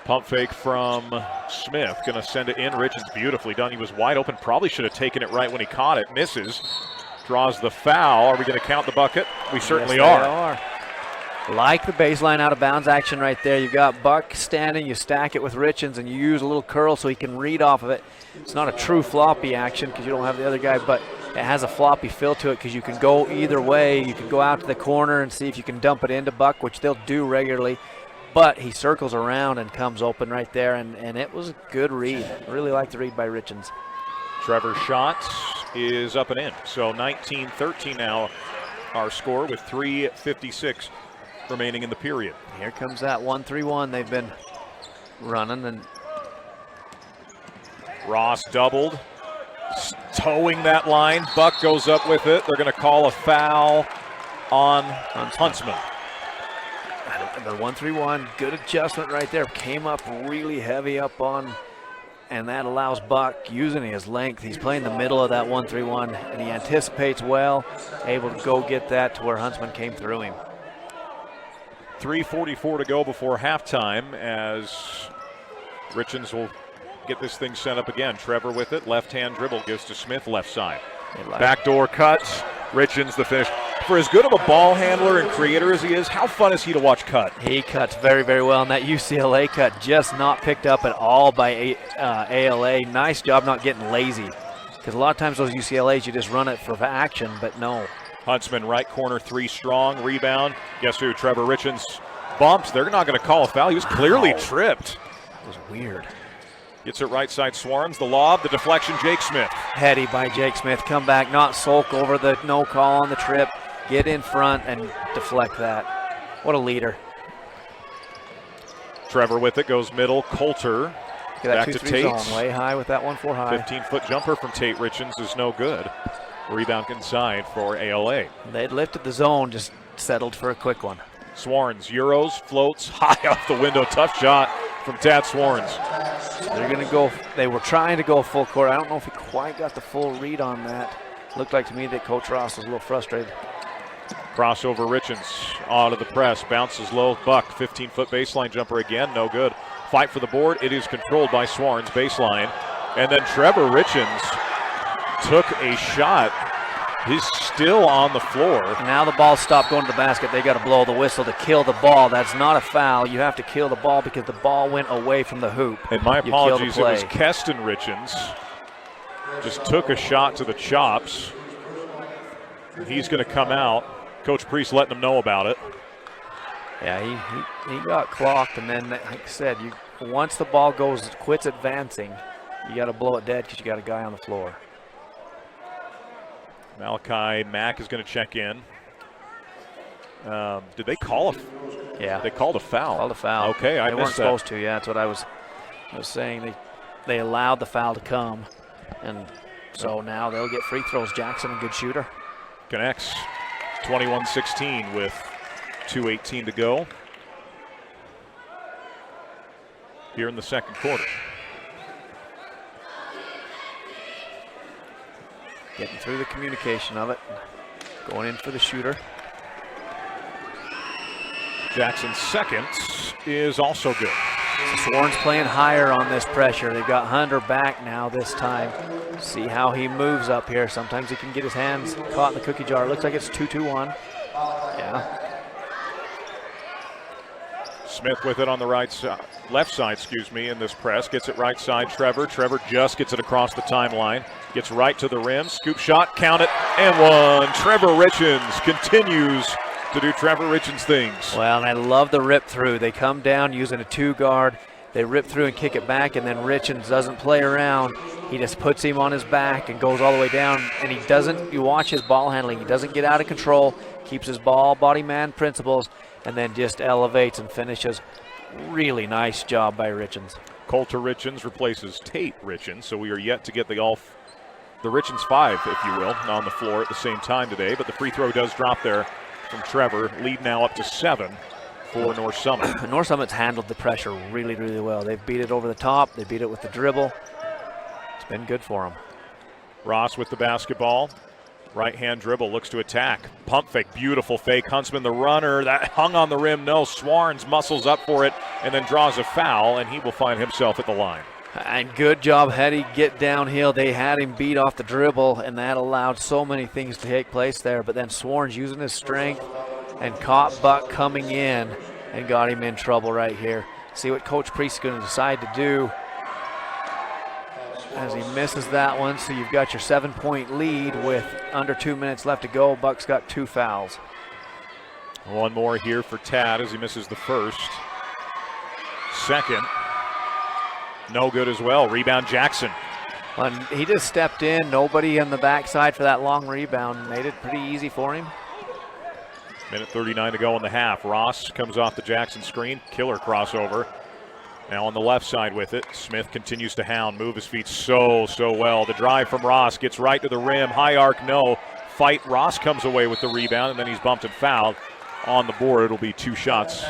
B: Pump fake from Smith. Going to send it in. Richens beautifully done. He was wide open. Probably should have taken it right when he caught it. Misses. Draws the foul. Are we going to count the bucket? We certainly are.
C: Like the baseline out of bounds action right there. You've got Buck standing, you stack it with Richens, and you use a little curl so he can read off of it. It's not a true floppy action because you don't have the other guy, but it has a floppy feel to it because you can go either way. You can go out to the corner and see if you can dump it into Buck, which they'll do regularly. But he circles around and comes open right there, and it was a good read. I really like the read by Richens.
B: Trevor's shot is up and in. So 19-13 now our score with 3:56 remaining in the period.
C: Here comes that 1-3-1 they've been running, and
B: Ross doubled, towing that line. Buck goes up with it. They're going to call a foul on Huntsman.
C: The 1-3-1, good adjustment right there. Came up really heavy up on, and that allows Buck, using his length, he's playing the middle of that 1-3-1, and he anticipates well, able to go get that to where Huntsman came through him.
B: 3:44 to go before halftime as Richens will get this thing set up again. Trevor with it, left-hand dribble, gives to Smith, left side. Backdoor cuts, Richens the finish. For as good of a ball handler and creator as he is, how fun is he to watch cut?
C: He cuts very, very well, and that UCLA cut just not picked up at all by ALA. Nice job not getting lazy, because a lot of times those UCLAs, you just run it for action, but no.
B: Huntsman, right corner, three strong, rebound. Guess who? Trevor Richens bumps. They're not going to call a foul. He was clearly tripped.
C: That was weird.
B: Gets it right side, Swarns. The lob, the deflection, Jake Smith.
C: Heady by Jake Smith. Come back, not sulk over the no call on the trip. get in front and deflect that. What a leader.
B: Trevor with it, goes middle. Coulter back to Tate.
C: Zone, way high with that 1-4 high.
B: 15-foot jumper from Tate Richens is no good. Rebound inside for ALA.
C: They'd lifted the zone, just settled for a quick one.
B: Swarns, Euros, floats high off the window. Tough shot from Tad Swarns.
C: They're going to go, they were trying to go full court. I don't know if he quite got the full read on that. Looked like to me that Coach Ross was a little frustrated.
B: Crossover Richens out of the press, bounces low. Buck, 15-foot baseline jumper again, no good. Fight for the board, it is controlled by Swarns, baseline. And then Trevor Richens took a shot. He's still on the floor.
C: Now the ball stopped going to the basket. They got to blow the whistle to kill the ball. That's not a foul. You have to kill the ball because the ball went away from the hoop.
B: And my apologies, it was Keston Richens. Just took a shot to the chops. He's going to come out. Coach Priest letting him know about it.
C: Yeah, he got clocked, and then, like I said, once the ball quits advancing, you got to blow it dead because you got a guy on the floor.
B: Malachi Mack is going to check in. Did they call a?
C: Yeah,
B: they called a foul.
C: Called a foul.
B: Okay,
C: they weren't supposed to. Yeah, that's what I was saying. They allowed the foul to come, and so now they'll get free throws. Jackson, a good shooter.
B: Connects 21-16 with 2:18 to go here in the second quarter.
C: Getting through the communication of it. Going in for the shooter.
B: Jackson's second is also good.
C: Swarns playing higher on this pressure. They've got Hunter back now this time. See how he moves up here. Sometimes he can get his hands caught in the cookie jar. Looks like it's 2-2-1. Yeah.
B: Smith with it on the left side, in this press. Gets it right side, Trevor. Trevor just gets it across the timeline. Gets right to the rim. Scoop shot, count it, and one. Trevor Richens continues to do Trevor Richens things.
C: Well, and I love the rip through. They come down using a 2-guard. They rip through and kick it back, and then Richens doesn't play around. He just puts him on his back and goes all the way down, and he doesn't, you watch his ball handling, he doesn't get out of control, keeps his body man principles, and then just elevates and finishes. Really nice job by Richens.
B: Coulter Richens replaces Tate Richens, so we are yet to get the Richens 5, if you will, on the floor at the same time today, but the free throw does drop there from Trevor. Lead now up to 7 for North Summit.
C: North Summit's handled the pressure really, really well. They've beat it over the top. They beat it with the dribble. It's been good for them.
B: Ross with the basketball. Right-hand dribble, looks to attack. Pump fake, beautiful fake. Huntsman, the runner, that hung on the rim. No, Swarns muscles up for it and then draws a foul, and he will find himself at the line.
C: And good job, Hetty, get downhill. They had him beat off the dribble, and that allowed so many things to take place there. But then Swarns using his strength and caught Buck coming in and got him in trouble right here. See what Coach Priest is going to decide to do as he misses that one. So you've got your 7-point lead with under 2 minutes left to go. Buck's got 2 fouls.
B: One more here for Tad as he misses the first. Second. No good as well. Rebound Jackson.
C: And he just stepped in. Nobody on the backside for that long rebound. Made it pretty easy for him.
B: Minute 39 to go in the half. Ross comes off the Jackson screen. Killer crossover. Now on the left side with it. Smith continues to hound. Move his feet so well. The drive from Ross gets right to the rim. High arc, no. Fight. Ross comes away with the rebound, and then he's bumped and fouled. On the board, it'll be 2 shots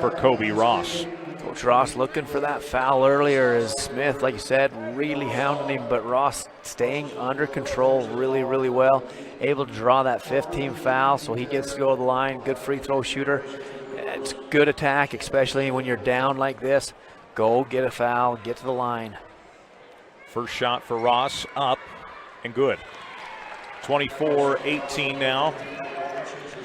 B: for Kobe Ross.
C: Coach Ross looking for that foul earlier as Smith, like you said, really hounding him, but Ross staying under control really, really well. Able to draw that 15 foul, so he gets to go to the line. Good free throw shooter. It's good attack, especially when you're down like this. Go get a foul, get to the line.
B: First shot for Ross, up and good. 24-18 now.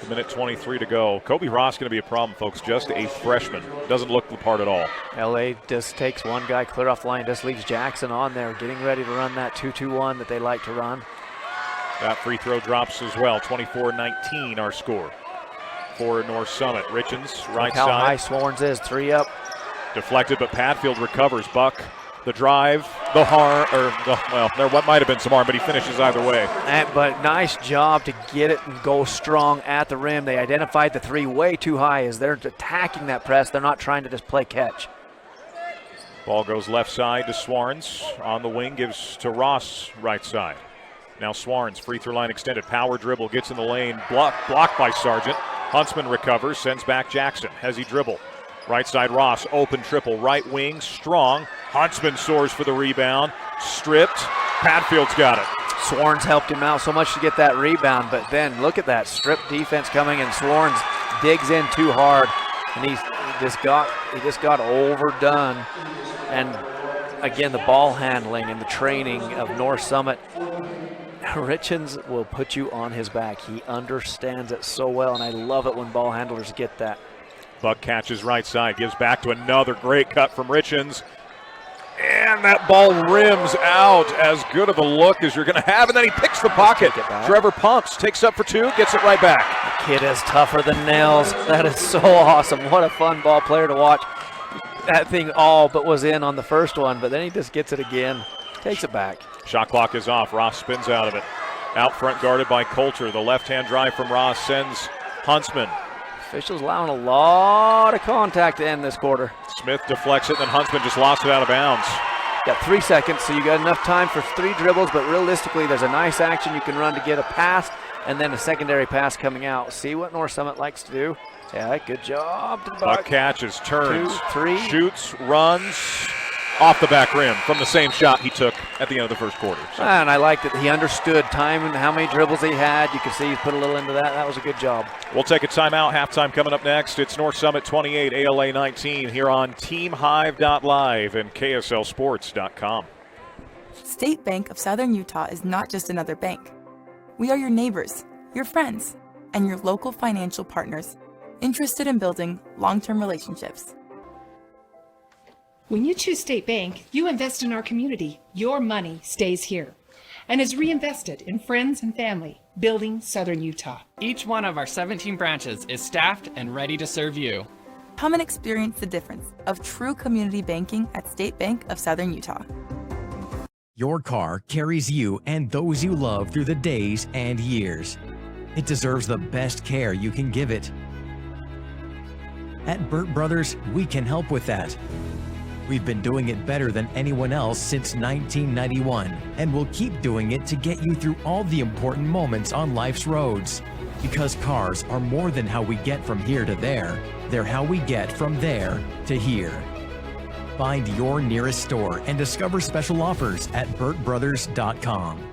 B: Minute 23 to go. Kobe Ross going to be a problem, folks. Just a freshman. Doesn't look the part at all.
C: LA just takes one guy clear off the line, just leaves Jackson on there, getting ready to run that 2-2-1 that they like to run.
B: That free throw drops as well. 24-19 our score for North Summit. Richens, right
C: Look how
B: side.
C: high Swarns is, 3 up.
B: Deflected, but Padfield recovers. Buck The drive, there might have been some harm, but he finishes either way.
C: But nice job to get it and go strong at the rim. They identified the three way too high as they're attacking that press. They're not trying to just play catch.
B: Ball goes left side to Swarns. On the wing, gives to Ross right side. Now Swarns, free throw line extended. Power dribble, gets in the lane. Blocked by Sargent. Huntsman recovers, sends back Jackson. Has he dribble? Right side Ross, open triple. Right wing, strong. Huntsman soars for the rebound. Stripped. Padfield's got it.
C: Swarns helped him out so much to get that rebound, but then look at that strip defense coming, and Swarns digs in too hard, and he just got overdone. And again, the ball handling and the training of North Summit. Richens will put you on his back. He understands it so well, and I love it when ball handlers get that.
B: Buck catches right side, gives back to another great cut from Richens. And that ball rims out. As good of a look as you're going to have. And then he picks the pocket. Trevor pumps, takes up for two, gets it right back.
C: The kid is tougher than nails. That is so awesome. What a fun ball player to watch. That thing all but was in on the first one, but then he just gets it again, takes it back.
B: Shot clock is off. Ross spins out of it. Out front guarded by Coulter. The left-hand drive from Ross sends Huntsman.
C: Officials allowing a lot of contact to end this quarter.
B: Smith deflects it, and then Huntsman just lost it out of bounds.
C: Got 3 seconds, so you got enough time for 3 dribbles, but realistically, there's a nice action you can run to get a pass, and then a secondary pass coming out. See what North Summit likes to do. Yeah, good job to the
B: Buck catches, turns,
C: 2, 3.
B: Shoots, runs, off the back rim from the same shot he took at the end of the first quarter. So.
C: And I liked that he understood time and how many dribbles he had. You could see he put a little into that. That was a good job.
B: We'll take a timeout. Halftime coming up next. It's North Summit 28, ALA 19 here on TeamHive.live and KSLSports.com.
G: State Bank of Southern Utah is not just another bank. We are your neighbors, your friends, and your local financial partners, interested in building long-term relationships.
H: When you choose State Bank, you invest in our community. Your money stays here and is reinvested in friends and family, building Southern Utah.
I: Each one of our 17 branches is staffed and ready to serve you.
G: Come and experience the difference of true community banking at State Bank of Southern Utah.
J: Your car carries you and those you love through the days and years. It deserves the best care you can give it. At Burt Brothers, we can help with that. We've been doing it better than anyone else since 1991, and we'll keep doing it to get you through all the important moments on life's roads. Because cars are more than how we get from here to there, they're how we get from there to here. Find your nearest store and discover special offers at burtbrothers.com.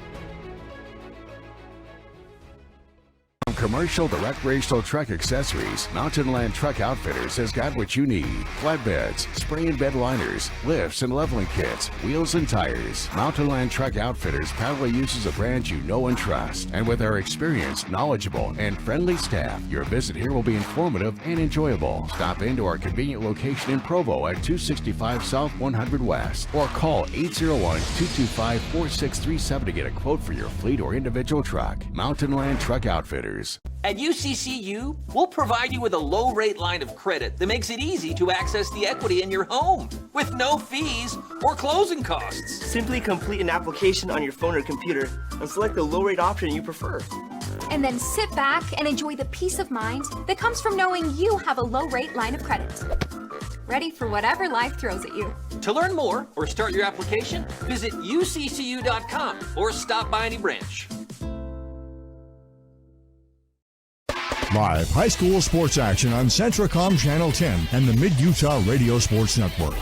K: From commercial to recreational truck accessories, Mountain Land Truck Outfitters has got what you need. Flatbeds, spray and bed liners, lifts and leveling kits, wheels and tires. Mountain Land Truck Outfitters proudly uses a brand you know and trust. And with our experienced, knowledgeable, and friendly staff, your visit here will be informative and enjoyable. Stop into our convenient location in Provo at 265 South 100 West or call 801-225-4637 to get a quote for your fleet or individual truck. Mountain Land Truck Outfitters.
L: At UCCU, we'll provide you with a low-rate line of credit that makes it easy to access the equity in your home with no fees or closing costs.
M: Simply complete an application on your phone or computer and select the low-rate option you prefer.
N: And then sit back and enjoy the peace of mind that comes from knowing you have a low-rate line of credit. Ready for whatever life throws at you.
L: To learn more or start your application, visit uccu.com or stop by any branch.
F: Live high school sports action on Centracom Channel 10 and the Mid-Utah Radio Sports Network.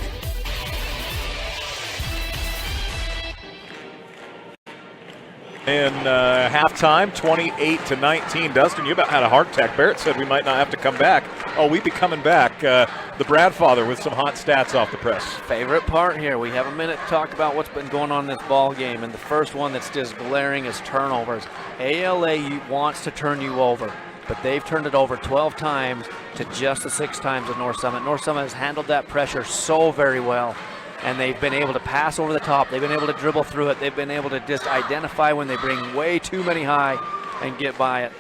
B: In halftime, 28-19. Dustin, you about had a heart attack. Barrett said we might not have to come back. Oh, we'd be coming back. The Bradfather with some hot stats off the press.
C: Favorite part here. We have a minute to talk about what's been going on in this ball game, and the first one that's just glaring is turnovers. ALA wants to turn you over, but they've turned it over 12 times to just the 6 times of North Summit. North Summit has handled that pressure so very well, and they've been able to pass over the top. They've been able to dribble through it. They've been able to just identify when they bring way too many high and get by it.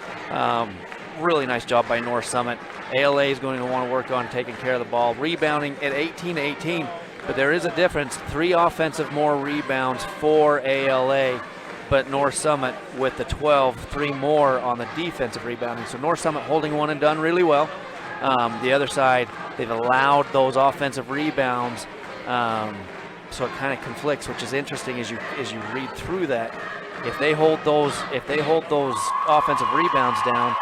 C: Really nice job by North Summit. ALA is going to want to work on taking care of the ball, rebounding at 18-18. But there is a difference. 3 offensive more rebounds for ALA, but North Summit with the 12, 3 more on the defensive rebounding. So North Summit holding one and done really well. The other side, they've allowed those offensive rebounds, so it kind of conflicts, which is interesting as you read through that. If they hold those offensive rebounds down,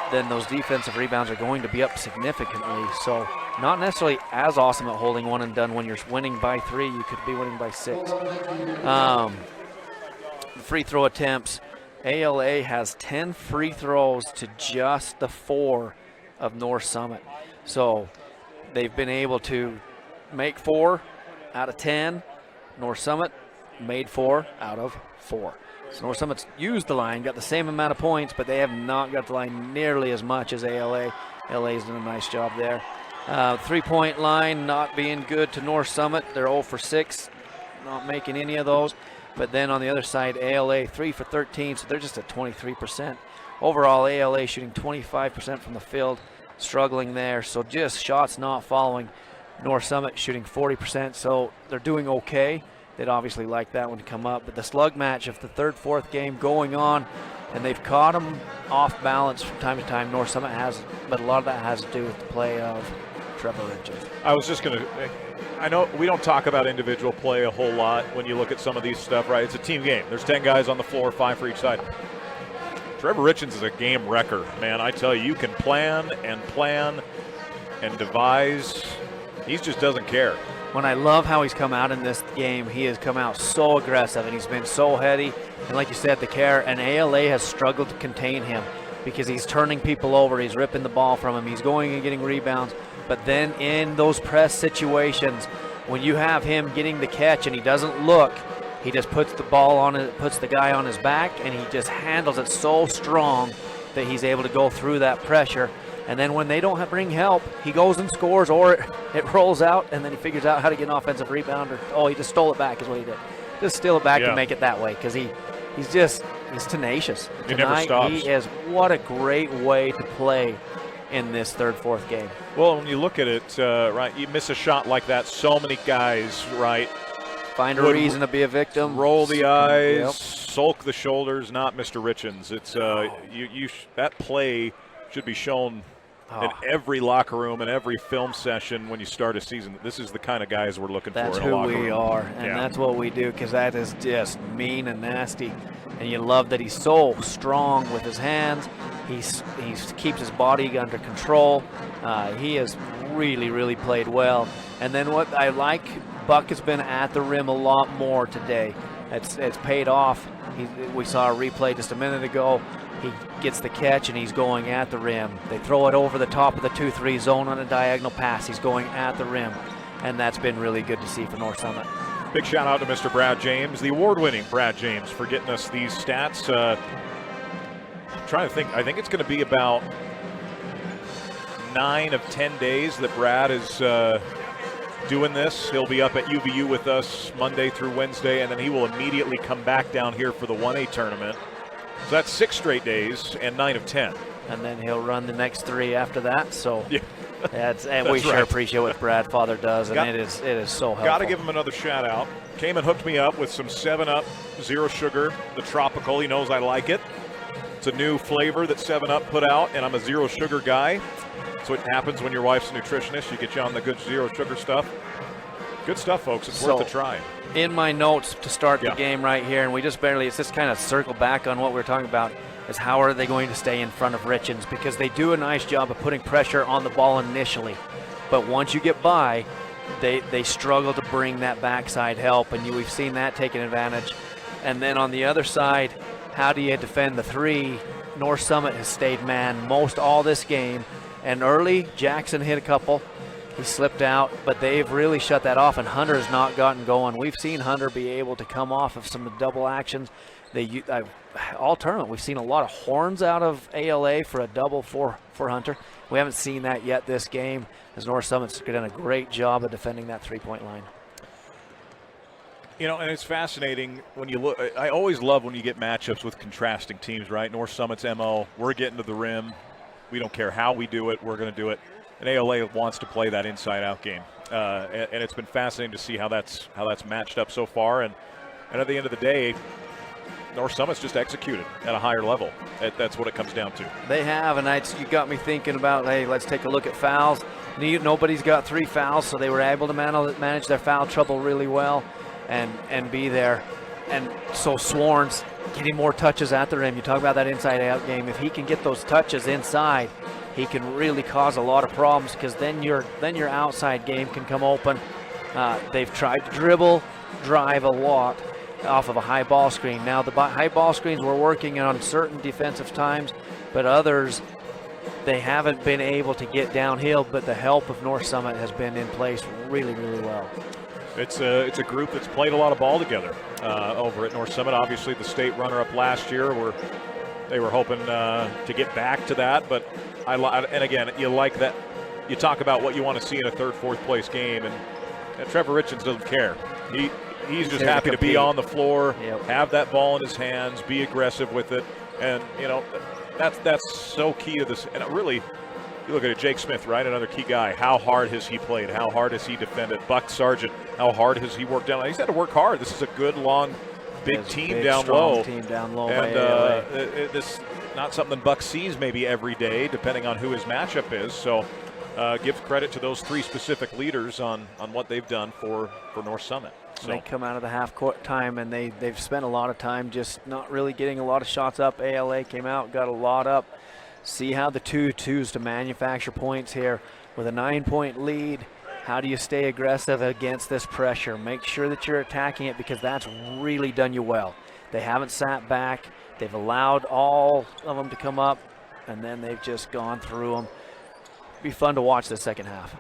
C: then those defensive rebounds are going to be up significantly. So not necessarily as awesome at holding one and done. When you're winning by 3, you could be winning by 6. Free throw attempts. ALA has 10 free throws to just the 4 of North Summit. So they've been able to make 4 out of 10. North Summit made 4 out of 4. So North Summit's used the line, got the same amount of points, but they have not got the line nearly as much as ALA. ALA's done a nice job there. 3-point line not being good to North Summit. They're 0 for 6, not making any of those. But then on the other side, ALA 3 for 13, so they're just at 23%. Overall, ALA shooting 25% from the field, struggling there. So just shots not following. North Summit shooting 40%, so they're doing okay. They'd obviously like that one to come up. But the slug match of the 3rd, 4th game going on, and they've caught them off balance from time to time. North Summit has, but a lot of that has to do with the play of Trevor Richards.
B: I was just going to, I know we don't talk about individual play a whole lot when you look at some of these stuff, right? It's a team game. There's 10 guys on the floor, 5 for each side. Trevor Richards is a game wrecker, man. I tell you, you can plan and devise. He just doesn't care.
C: When I love how he's come out in this game, he has come out so aggressive and he's been so heady. And like you said, the care, and ALA has struggled to contain him because he's turning people over. He's ripping the ball from him. He's going and getting rebounds. But then in those press situations, when you have him getting the catch and he doesn't look, he just puts the ball on it, puts the guy on his back, and he just handles it so strong that he's able to go through that pressure. And then when they don't bring help, he goes and scores, or it rolls out, and then he figures out how to get an offensive rebound. Or, he just stole it back is what he did. Just steal it back and make it that way because he's tenacious.
B: He never stops.
C: He is, what a great way to play in this 3rd, 4th game.
B: Well, when you look at it, right, you miss a shot like that, so many guys, right,
C: find a reason to be a victim,
B: roll the eyes, sulk the shoulders. Not Mr. Richens. It's that play should be shown in every locker room and every film session when you start a season. This is the kind of guys we're looking for in a locker room.
C: That's who we are, and that's what we do, because that is just mean and nasty. And you love that he's so strong with his hands. He keeps his body under control. He has really, really played well. And then what I like, Buck has been at the rim a lot more today. It's paid off. We saw a replay just a minute ago. He gets the catch and he's going at the rim. They throw it over the top of the 2-3 zone on a diagonal pass. He's going at the rim, and that's been really good to see for North Summit.
B: Big shout out to Mr. Brad James, the award-winning Brad James, for getting us these stats. I'm trying to think. I think it's going to be about 9 of 10 days that Brad is doing this. He'll be up at UVU with us Monday through Wednesday, and then he will immediately come back down here for the 1A tournament. So that's 6 straight days and 9 of 10.
C: And then he'll run the next 3 after that. So
B: that's
C: we sure appreciate what Brad Father does, and it is so helpful.
B: Got to give him another shout out. Came and hooked me up with some 7-Up Zero Sugar, the tropical. He knows I like it. It's a new flavor that 7-Up put out, and I'm a zero sugar guy. So it happens when your wife's a nutritionist. You get you on the good zero sugar stuff. Good stuff, folks. It's worth a try.
C: In my notes to start the game right here, and it's just kind of circle back on what we were talking about, is how are they going to stay in front of Richens, because they do a nice job of putting pressure on the ball initially. But once you get by, they struggle to bring that backside help, and we've seen that taken advantage. And then on the other side, how do you defend the 3? North Summit has stayed man most all this game. And early, Jackson hit a couple. He slipped out, but they've really shut that off, and Hunter has not gotten going. We've seen Hunter be able to come off of some double actions. All tournament, we've seen a lot of horns out of ALA for a double for Hunter. We haven't seen that yet this game, as North Summit's done a great job of defending that 3-point line.
B: You know, and it's fascinating when you look. I always love when you get matchups with contrasting teams, right? North Summit's MO, we're getting to the rim. We don't care how we do it, we're going to do it. And ALA wants to play that inside-out game, and it's been fascinating to see how that's matched up so far. And at the end of the day, North Summit's just executed at a higher level. That's what it comes down to.
C: They have, and you got me thinking about, hey, let's take a look at fouls. Nobody's got 3 fouls, so they were able to manage their foul trouble really well and be there. And so Sworns getting more touches at the rim. You talk about that inside-out game. If he can get those touches inside, he can really cause a lot of problems, because then your outside game can come open. They've tried to dribble, drive a lot off of a high ball screen. Now the high ball screens were working on certain defensive times, but others they haven't been able to get downhill, but the help of North Summit has been in place really, really well.
B: It's a group that's played a lot of ball together over at North Summit. Obviously the state runner-up last year, they were hoping to get back to that, but and again, you like that. You talk about what you want to see in a third, fourth place game, and Trevor Richards doesn't care. He's just happy to be on the floor, have that ball in his hands, be aggressive with it, and that's so key to this. And really, you look at it, Jake Smith, right? Another key guy. How hard has he played? How hard has he defended? Buck Sargent, how hard has he worked down? He's had to work hard. This is a good, long, big team down low.
C: Team down low.
B: And this not something Buck sees maybe every day, depending on who his matchup is. So give credit to those 3 specific leaders on what they've done for North Summit. So.
C: They come out of the half-court time, and they've spent a lot of time just not really getting a lot of shots up. ALA came out, got a lot up. See how the 2-2s to manufacture points here with a 9-point lead. How do you stay aggressive against this pressure? Make sure that you're attacking it, because that's really done you well. They haven't sat back. They've allowed all of them to come up, and then they've just gone through them. Be fun to watch the second half.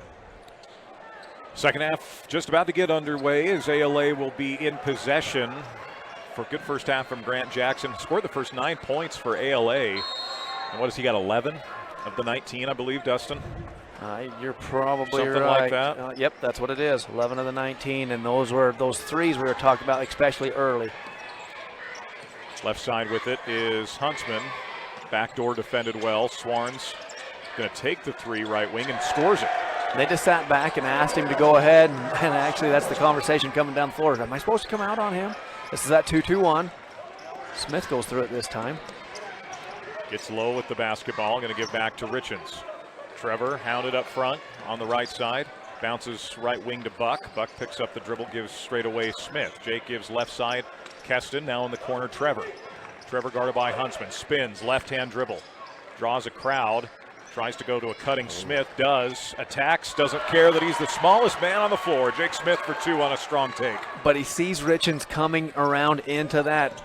B: Second half just about to get underway as ALA will be in possession for a good first half from Grant Jackson. Scored the first 9 points for ALA. And what has he got, 11 of the 19, I believe, Dustin?
C: You're probably
B: something
C: right.
B: Like that.
C: Yep, that's what it is, 11 of the 19, and those were those threes we were talking about, especially early.
B: Left side with it is Huntsman. Backdoor defended well. Swarns going to take the 3 right wing and scores it.
C: They just sat back and asked him to go ahead, and actually that's the conversation coming down the floor. Am I supposed to come out on him? This is that 2-2-1. Smith goes through it this time.
B: Gets low with the basketball, going to give back to Richens. Trevor hounded up front on the right side. Bounces right wing to Buck. Buck picks up the dribble, gives straight away Smith. Jake gives left side. Keston now in the corner, Trevor. Trevor guarded by Huntsman. Spins, left-hand dribble. Draws a crowd. Tries to go to a cutting Smith, does, attacks, doesn't care that he's the smallest man on the floor. Jake Smith for 2 on a strong take.
C: But he sees Richens coming around into that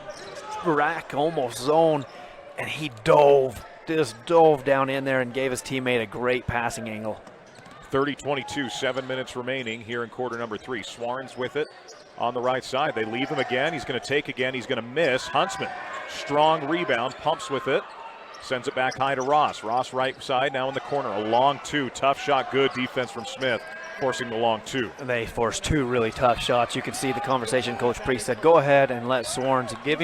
C: rack almost zone, and he just dove down in there and gave his teammate a great passing angle.
B: 30-22, 7 minutes remaining here in quarter number 3. Swarns with it on the right side. They leave him again. He's going to take again. He's going to miss. Huntsman, strong rebound, pumps with it. Sends it back high to Ross. Ross right side, now in the corner. A long 2. Tough shot, good defense from Smith, forcing the long 2.
C: They forced 2 really tough shots. You can see the conversation. Coach Priest said, go ahead and let Swarns give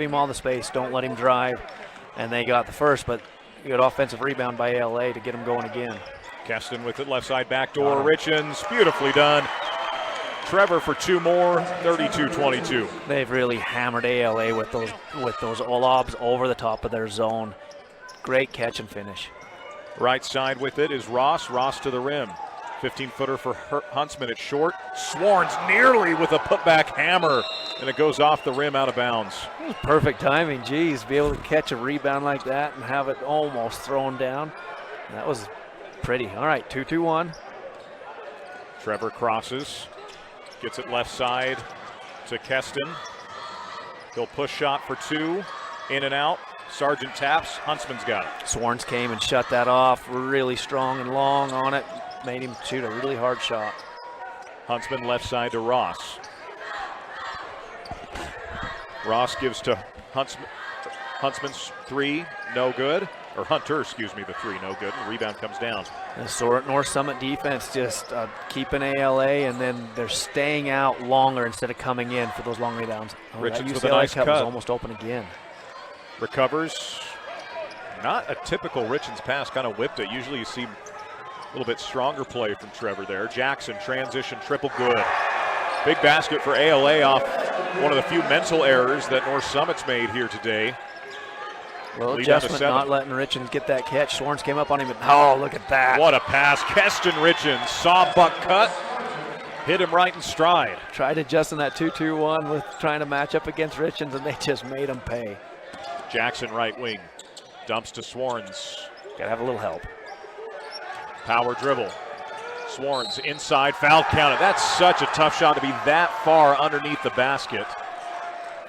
C: him all the space. Don't let him drive. And they got the first, but good offensive rebound by ALA to get him going again.
B: Keston with it, left side backdoor. Richens, beautifully done. Trevor for 2 more, 32-22.
C: They've really hammered ALA with those lobs over the top of their zone. Great catch and finish.
B: Right side with it is Ross. Ross to the rim. 15-footer for Huntsman. It's short. Swarns nearly with a putback hammer, and it goes off the rim out of bounds.
C: Perfect timing. Geez, be able to catch a rebound like that and have it almost thrown down. That was pretty. All right, 2-2-1.
B: Trevor crosses. Gets it left side to Keston. He'll push shot for 2. In and out. Sargent taps. Huntsman's got it.
C: Swarns came and shut that off. Really strong and long on it. Made him shoot a really hard shot.
B: Huntsman left side to Ross. Ross gives to Huntsman's 3. No good. Or Hunter, excuse me, the 3, no good. The rebound comes down.
C: The North Summit defense just keeping ALA, and then they're staying out longer instead of coming in for those long rebounds.
B: Richens with a nice cut.
C: Was almost open again.
B: Recovers. Not a typical Richens pass, kind of whipped it. Usually you see A little bit stronger play from Trevor there. Jackson, transition, triple, good. Big basket for ALA off one of the few mental errors that North Summit's made here today.
C: Well,
B: Lead down to
C: adjustment
B: 7.
C: not letting Richens get that catch. Sworns came up on him. Oh, look at that.
B: What a pass. Keston Richens saw Buck cut. Hit him right in stride.
C: Tried adjusting that 2-2-1 with trying to match up against Richens, and they just made him pay.
B: Jackson right wing. Dumps to Sworns.
C: Got to have a little help.
B: Power dribble. Sworns inside, foul counted. That's such a tough shot to be that far underneath the basket.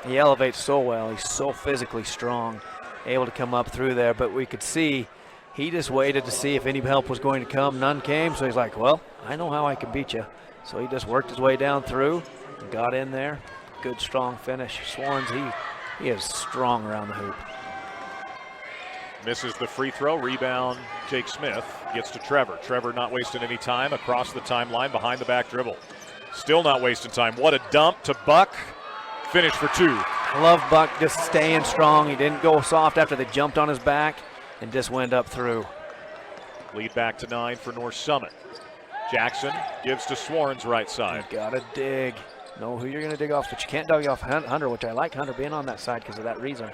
C: He elevates so well. He's so physically strong, able to come up through there. But we could see he just waited to see if any help was going to come. None came, so he's like, well, I know how I can beat you. So he just worked his way down through and got in there. Good, strong finish. Sworns, he is strong around the hoop.
B: Misses the free throw. Rebound, Jake Smith gets to Trevor. Trevor not wasting any time across the timeline behind the back dribble. Still not wasting time. What a dump to Buck. Finish for 2.
C: I love Buck just staying strong. He didn't go soft after they jumped on his back and just went up through.
B: Lead back to 9 for North Summit. Jackson gives to Sworns right side.
C: You gotta dig. Know who you're gonna dig off, but you can't dig off Hunter, which I like Hunter being on that side because of that reason.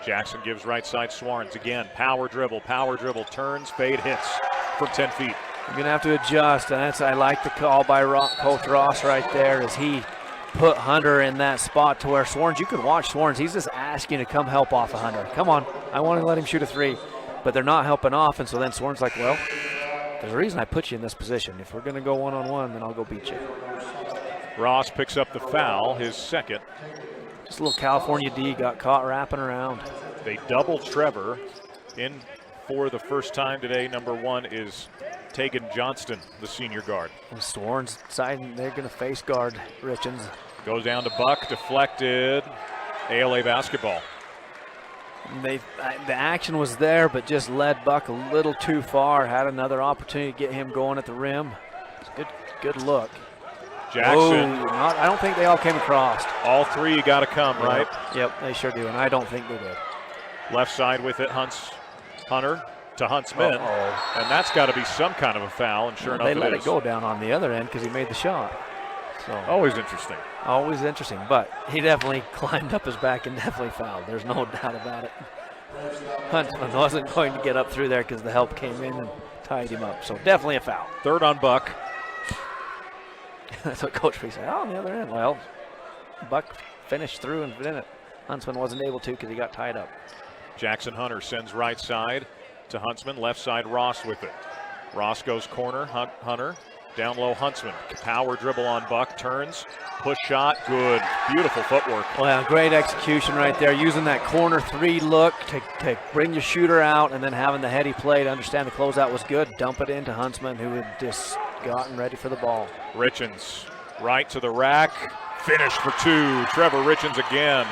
B: Jackson gives right side Sworns again. Power dribble, turns, fade, hits from 10 feet.
C: You're gonna have to adjust, and I like the call by Coach Ross right there as he put Hunter in that spot to where Sworns, you can watch Sworns, he's just asking to come help off of Hunter. Come on, I want to let him shoot a 3, but they're not helping off, and so then Sworns like, well, there's a reason I put you in this position. If we're gonna go one-on-one, then I'll go beat you.
B: Ross picks up the foul, his second.
C: Just a little California D got caught wrapping around.
B: They double Trevor in for the first time today. Number 1 is Tegan Johnston, the senior guard.
C: And Sworns deciding they're going to face guard Richens.
B: Goes down to Buck, deflected. ALA basketball.
C: The action was there, but just led Buck a little too far. Had another opportunity to get him going at the rim. It's a good look.
B: Jackson.
C: I don't think they all came across.
B: All 3 got to come, right?
C: Yep, they sure do, and I don't think they did.
B: Left side with it, Hunter to Huntsman. And that's got to be some kind of a foul, and sure enough
C: they
B: it
C: let
B: is.
C: it go down on the other end because he made the shot. So
B: always interesting.
C: Always interesting, but he definitely climbed up his back and definitely fouled. There's no doubt about it. Huntsman wasn't going to get up through there because the help came in and tied him up, so definitely a foul.
B: 3rd on Buck.
C: That's what Coach Free said. Oh, on the other end. Well, Buck finished through and in it. Huntsman wasn't able to because he got tied up.
B: Jackson Hunter sends right side to Huntsman. Left side, Ross with it. Ross goes corner. Hunter. Down low, Huntsman. Power dribble on Buck. Turns. Push shot. Good. Beautiful footwork.
C: Well, great execution right there. Using that corner 3 look to bring your shooter out and then having the heady play to understand the closeout was good. Dump it into Huntsman, who had just gotten ready for the ball.
B: Richens right to the rack. Finish for 2. Trevor Richens again.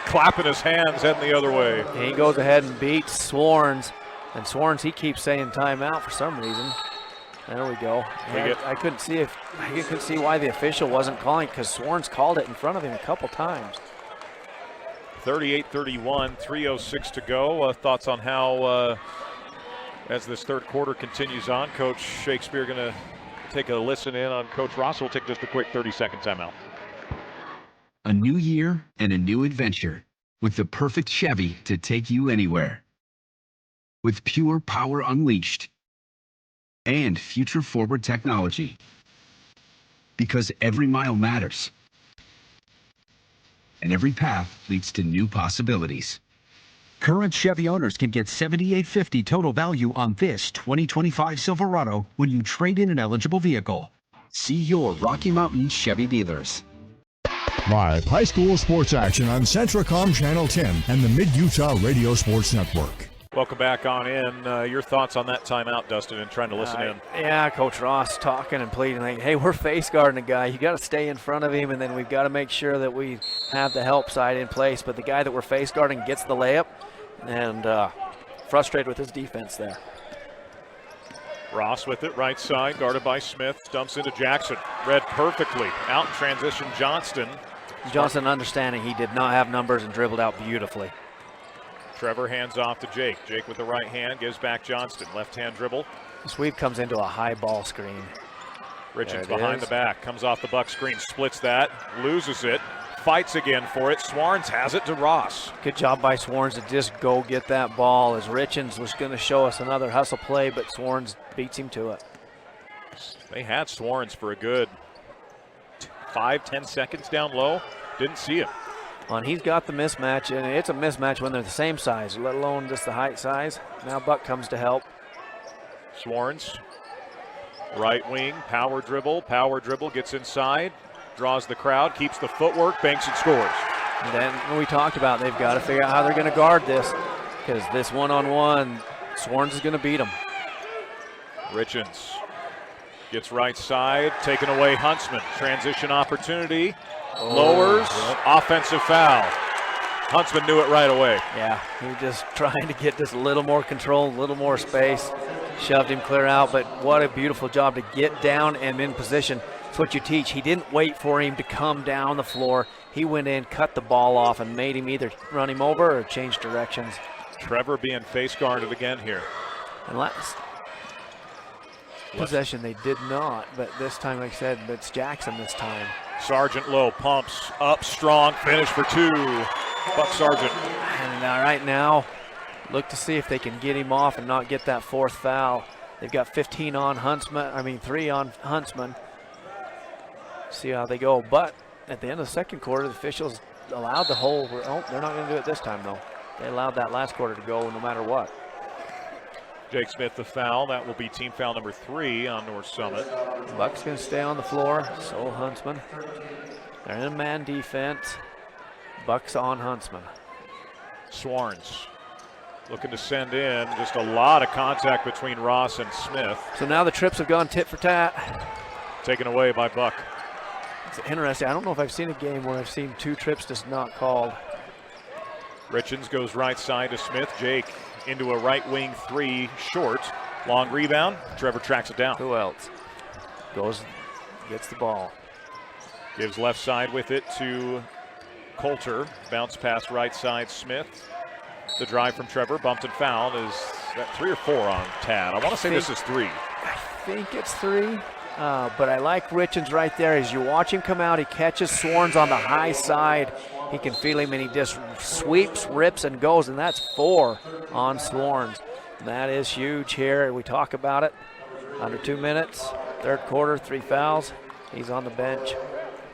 B: Clapping his hands, heading the other way.
C: And he goes ahead and beats Sworns. And Sworns, he keeps saying timeout for some reason. There we go. I couldn't see why the official wasn't calling because Sworns called it in front of him a couple times.
B: 38-31, 3:06 to go. Thoughts on how, as this third quarter continues on, Coach Shakespeare going to take a listen in on Coach Ross. We'll take just a quick 30-second timeout.
O: A new year and a new adventure with the perfect Chevy to take you anywhere. With pure power unleashed and future-forward technology. Because every mile matters. And every path leads to new possibilities.
P: Current Chevy owners can get $7,850 total value on this 2025 Silverado when you trade in an eligible vehicle.
O: See your Rocky Mountain Chevy dealers.
F: Live high school sports action on Centracom Channel 10 and the Mid-Utah Radio Sports Network.
B: Welcome back on in. Your thoughts on that timeout, Dustin, and trying to listen in?
C: Yeah, Coach Ross talking and pleading like, hey, we're face guarding a guy. You got to stay in front of him, and then we've got to make sure that we have the help side in place. But the guy that we're face guarding gets the layup, and frustrated with his defense there.
B: Ross with it, right side, guarded by Smith, dumps into Jackson. Read perfectly. Out in transition, Johnston.
C: Johnston understanding he did not have numbers and dribbled out beautifully.
B: Trevor hands off to Jake. Jake with the right hand gives back Johnston. Left hand dribble.
C: Sweep comes into a high ball screen.
B: Richards behind the back, comes off the Buck screen, splits that, loses it, fights again for it. Swarns has it to Ross.
C: Good job by Swarns to just go get that ball, as Richards was going to show us another hustle play, but Swarns beats him to it.
B: They had Swarns for a good 5-10 seconds down low. Didn't see him.
C: Well, and he's got the mismatch, and it's a mismatch when they're the same size, let alone just the height size. Now Buck comes to help.
B: Swarns, right wing, power dribble, gets inside, draws the crowd, keeps the footwork, banks and scores.
C: And then we talked about they've got to figure out how they're going to guard this, because this one-on-one, Swarns is going to beat him.
B: Richards gets right side, taken away Huntsman. Transition opportunity, lowers, offensive foul. Huntsman knew it right away.
C: Yeah, he was just trying to get just a little more control, a little more space. Shoved him clear out, but what a beautiful job to get down and in position. It's what you teach. He didn't wait for him to come down the floor. He went in, cut the ball off, and made him either run him over or change directions.
B: Trevor being face guarded again here.
C: And last possession they did not, but this time, like I said, it's Jackson this time.
B: Sargent low, pumps up strong, finish for two. Buck Sargent.
C: And right now, look to see if they can get him off and not get that fourth foul. They've got 15 on Huntsman, 3 on Huntsman. See how they go. But at the end of the second quarter, the officials allowed the whole, they're not going to do it this time though. They allowed that last quarter to go no matter what.
B: Jake Smith the foul. That will be team foul number 3 on North Summit.
C: Buck's going to stay on the floor, so Huntsman. They're in a man defense. Buck's on Huntsman.
B: Swarns looking to send in. Just a lot of contact between Ross and Smith.
C: So now the trips have gone tit for tat.
B: Taken away by Buck.
C: It's interesting. I don't know if I've seen a game where I've seen 2 trips just not called.
B: Richards goes right side to Smith. Jake into a right wing 3 short. Long rebound. Trevor tracks it down.
C: Who else? Gets the ball.
B: Gives left side with it to Coulter. Bounce pass right side Smith. The drive from Trevor, bumped and fouled. Is that 3 or 4 on Tad? I want to say this is 3.
C: I think it's 3. But I like Richards right there. As you watch him come out, he catches Swarns on the high side. He can feel him, and he just sweeps, rips, and goes, and that's 4 on Swarns. That is huge here. We talk about it. Under 2 minutes, third quarter, 3 fouls. He's on the bench.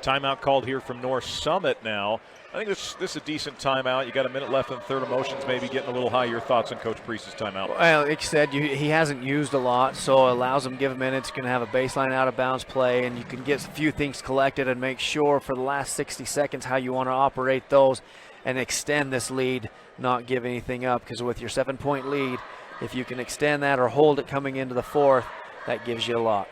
B: Timeout called here from North Summit now. I think this is a decent timeout. You got a minute left in the third. Emotions maybe getting a little high. Your thoughts on Coach Priest's timeout?
C: Well, like you said, he hasn't used a lot, so it allows him to give minutes. You can have a baseline out-of-bounds play, and you can get a few things collected and make sure for the last 60 seconds how you want to operate those and extend this lead, not give anything up. Because with your 7-point lead, if you can extend that or hold it coming into the fourth, that gives you a lot.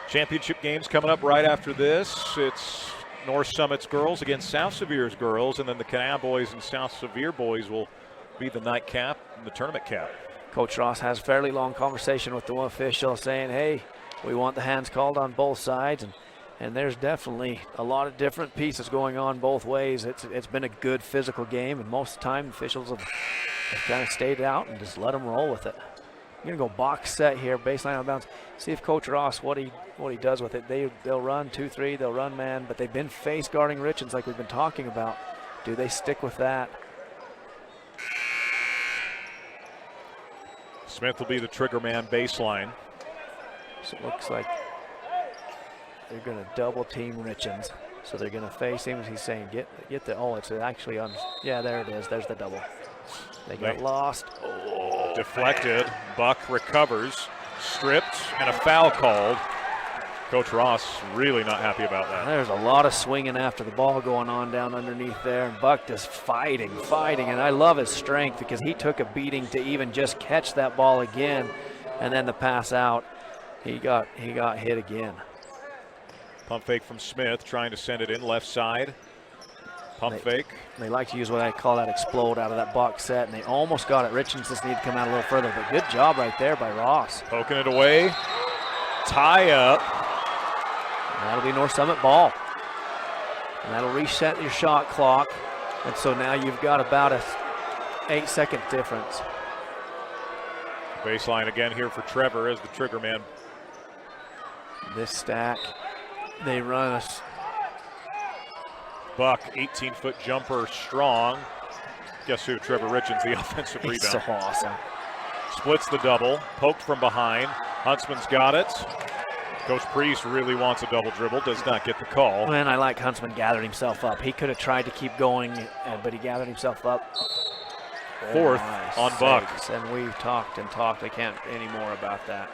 B: Championship games coming up right after this. It's North Summit's girls against South Sevier's girls, and then the Canal boys and South Sevier boys will be the nightcap and the tournament cap.
C: Coach Ross has a fairly long conversation with the official saying, hey, we want the hands called on both sides, and there's definitely a lot of different pieces going on both ways. It's been a good physical game, and most of the time officials have kind of stayed out and just let them roll with it. You're going to go box set here, baseline out of bounds. See if Coach Ross, what he does with it. They'll run 2-3, they'll run man, but they've been face guarding Richards like we've been talking about. Do they stick with that?
B: Smith will be the trigger man baseline.
C: So it looks like they're going to double team Richards. So they're going to face him. He's saying, get the, it's actually on, yeah, there it is. There's the double. They got lost.
B: Deflected. Buck recovers. Stripped, and a foul called. Coach Ross really not happy about that.
C: There's a lot of swinging after the ball going on down underneath there, and Buck just fighting, and I love his strength because he took a beating to even just catch that ball again, and then the pass out, he got hit again.
B: Pump fake from Smith, trying to send it in left side. Pump fake.
C: They like to use what I call that explode out of that box set, and they almost got it. Richards just need to come out a little further, but good job right there by Ross.
B: Poking it away. Tie up.
C: And that'll be North Summit ball. And that'll reset your shot clock. And so now you've got about a 8-second difference.
B: Baseline again here for Trevor as the trigger man.
C: This stack, they run us.
B: Buck, 18-foot jumper, strong. Guess who? Trevor Richens, the offensive rebound.
C: He's so awesome.
B: Splits the double, poked from behind. Huntsman's got it. Coach Priest really wants a double dribble, does not get the call.
C: And I like Huntsman gathered himself up. He could have tried to keep going, but he gathered himself up.
B: Fourth on Buck.
C: And we talked and talked. I can't anymore about that.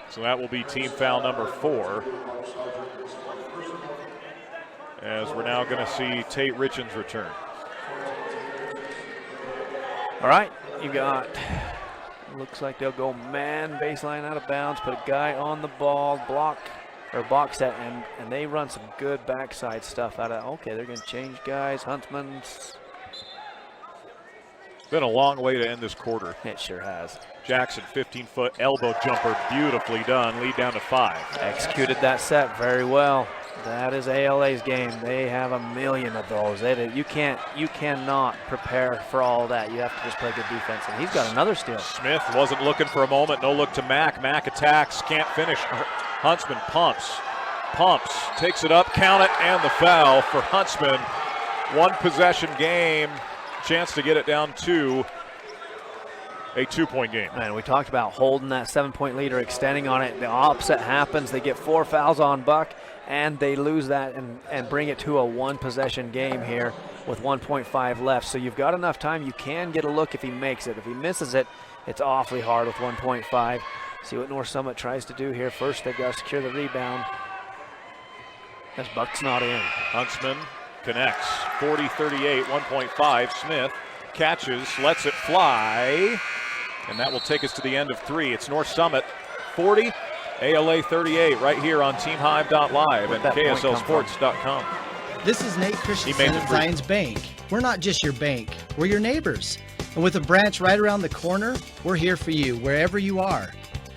B: So that will be team foul number 4. As we're now going to see Tate Richens return.
C: All right, you got, looks like they'll go man baseline out of bounds, put a guy on the ball, box set, and they run some good backside stuff out of, okay, they're going to change guys. Huntsman's.
B: It's been a long way to end this quarter.
C: It sure has.
B: Jackson, 15-foot elbow jumper, beautifully done, lead down to 5.
C: Executed that set very well. That is ALA's game. They have a million of those. You cannot prepare for all that. You have to just play good defense. And he's got another steal.
B: Smith wasn't looking for a moment. No look to Mack. Mack attacks, can't finish. Huntsman pumps, takes it up, count it, and the foul for Huntsman. 1 possession game, chance to get it down to a 2-point game.
C: And we talked about holding that 7-point lead or extending on it. The opposite happens. They get 4 fouls on Buck, and they lose that and bring it to a 1-possession game here with 1.5 left. So you've got enough time. You can get a look if he makes it. If he misses it, it's awfully hard with 1.5. See what North Summit tries to do here. First, they've got to secure the rebound. As Buck's not in.
B: Huntsman connects. 40-38, 1.5. Smith catches, lets it fly, and that will take us to the end of 3. It's North Summit 40, ALA 38, right here on TeamHive.live and KSLSports.com.
Q: This is Nate Christensen at Zions Bank. We're not just your bank, we're your neighbors. And with a branch right around the corner, we're here for you wherever you are.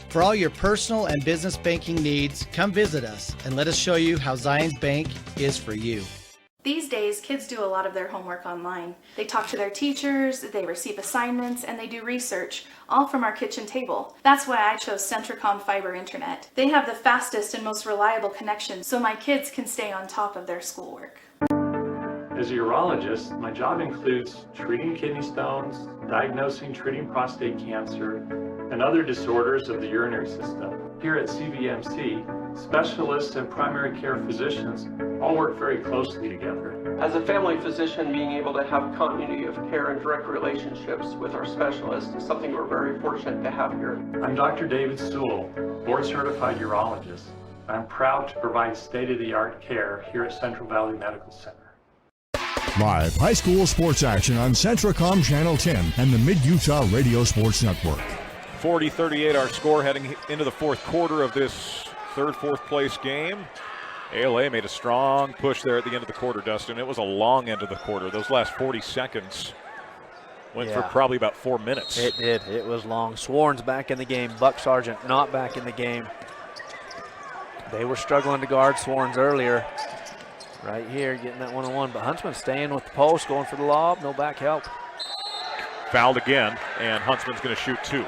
Q: For all your personal and business banking needs, come visit us and let us show you how Zions Bank is for you.
R: These days, kids do a lot of their homework online. They talk to their teachers, they receive assignments, and they do research, all from our kitchen table. That's why I chose Centricom Fiber Internet. They have the fastest and most reliable connection, so my kids can stay on top of their schoolwork.
S: As a urologist, my job includes treating kidney stones, diagnosing, treating prostate cancer, and other disorders of the urinary system. Here at CVMC, specialists and primary care physicians all work very closely together.
T: As a family physician, being able to have continuity of care and direct relationships with our specialists is something we're very fortunate to have here.
S: I'm Dr. David Sewell, board-certified urologist. I'm proud to provide state-of-the-art care here at Central Valley Medical Center.
F: Live high school sports action on Centricom Channel 10 and the Mid-Utah Radio Sports Network.
B: 40-38 our score heading into the 4th quarter of this 3rd, 4th place game. ALA made a strong push there at the end of the quarter, Dustin. It was a long end of the quarter. Those last 40 seconds went for probably about 4 minutes.
C: It did. It was long. Sworn's back in the game. Buck Sargent not back in the game. They were struggling to guard Sworn's earlier. Right here, getting that one-on-one. But Huntsman staying with the post, going for the lob. No back help.
B: Fouled again, and Huntsman's going to shoot 2.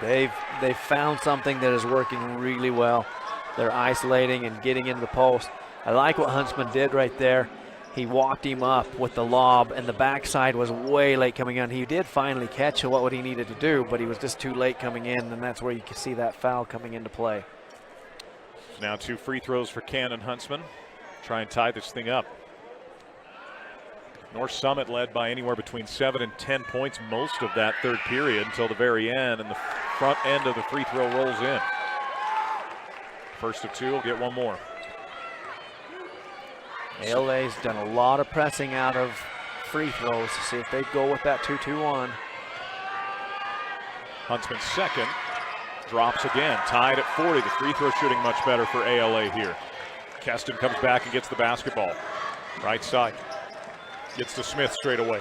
C: They've found something that is working really well. They're isolating and getting into the post. I like what Huntsman did right there. He walked him up with the lob, and the backside was way late coming in. He did finally catch what he needed to do, but he was just too late coming in, and that's where you can see that foul coming into play.
B: Now 2 free throws for Cannon Huntsman. Try and tie this thing up. North Summit led by anywhere between 7 and 10 points most of that 3rd period until the very end, and the front end of the free throw rolls in. First of 2 will get 1 more.
C: ALA's done a lot of pressing out of free throws to see if they go with that 2-2-1.
B: Huntsman's second drops again, tied at 40. The free throw shooting much better for ALA here. Keston comes back and gets the basketball. Right side. Gets to Smith straight away.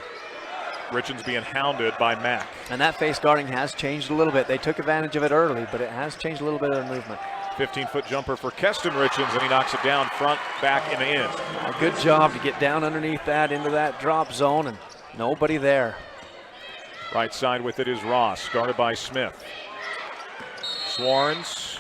B: Richens being hounded by Mack.
C: And that face guarding has changed a little bit. They took advantage of it early, but it has changed a little bit of the movement.
B: 15-foot jumper for Keston Richens, and he knocks it down front, back, and in.
C: A good job to get down underneath that, into that drop zone, and nobody there.
B: Right side with it is Ross, guarded by Smith. Swarns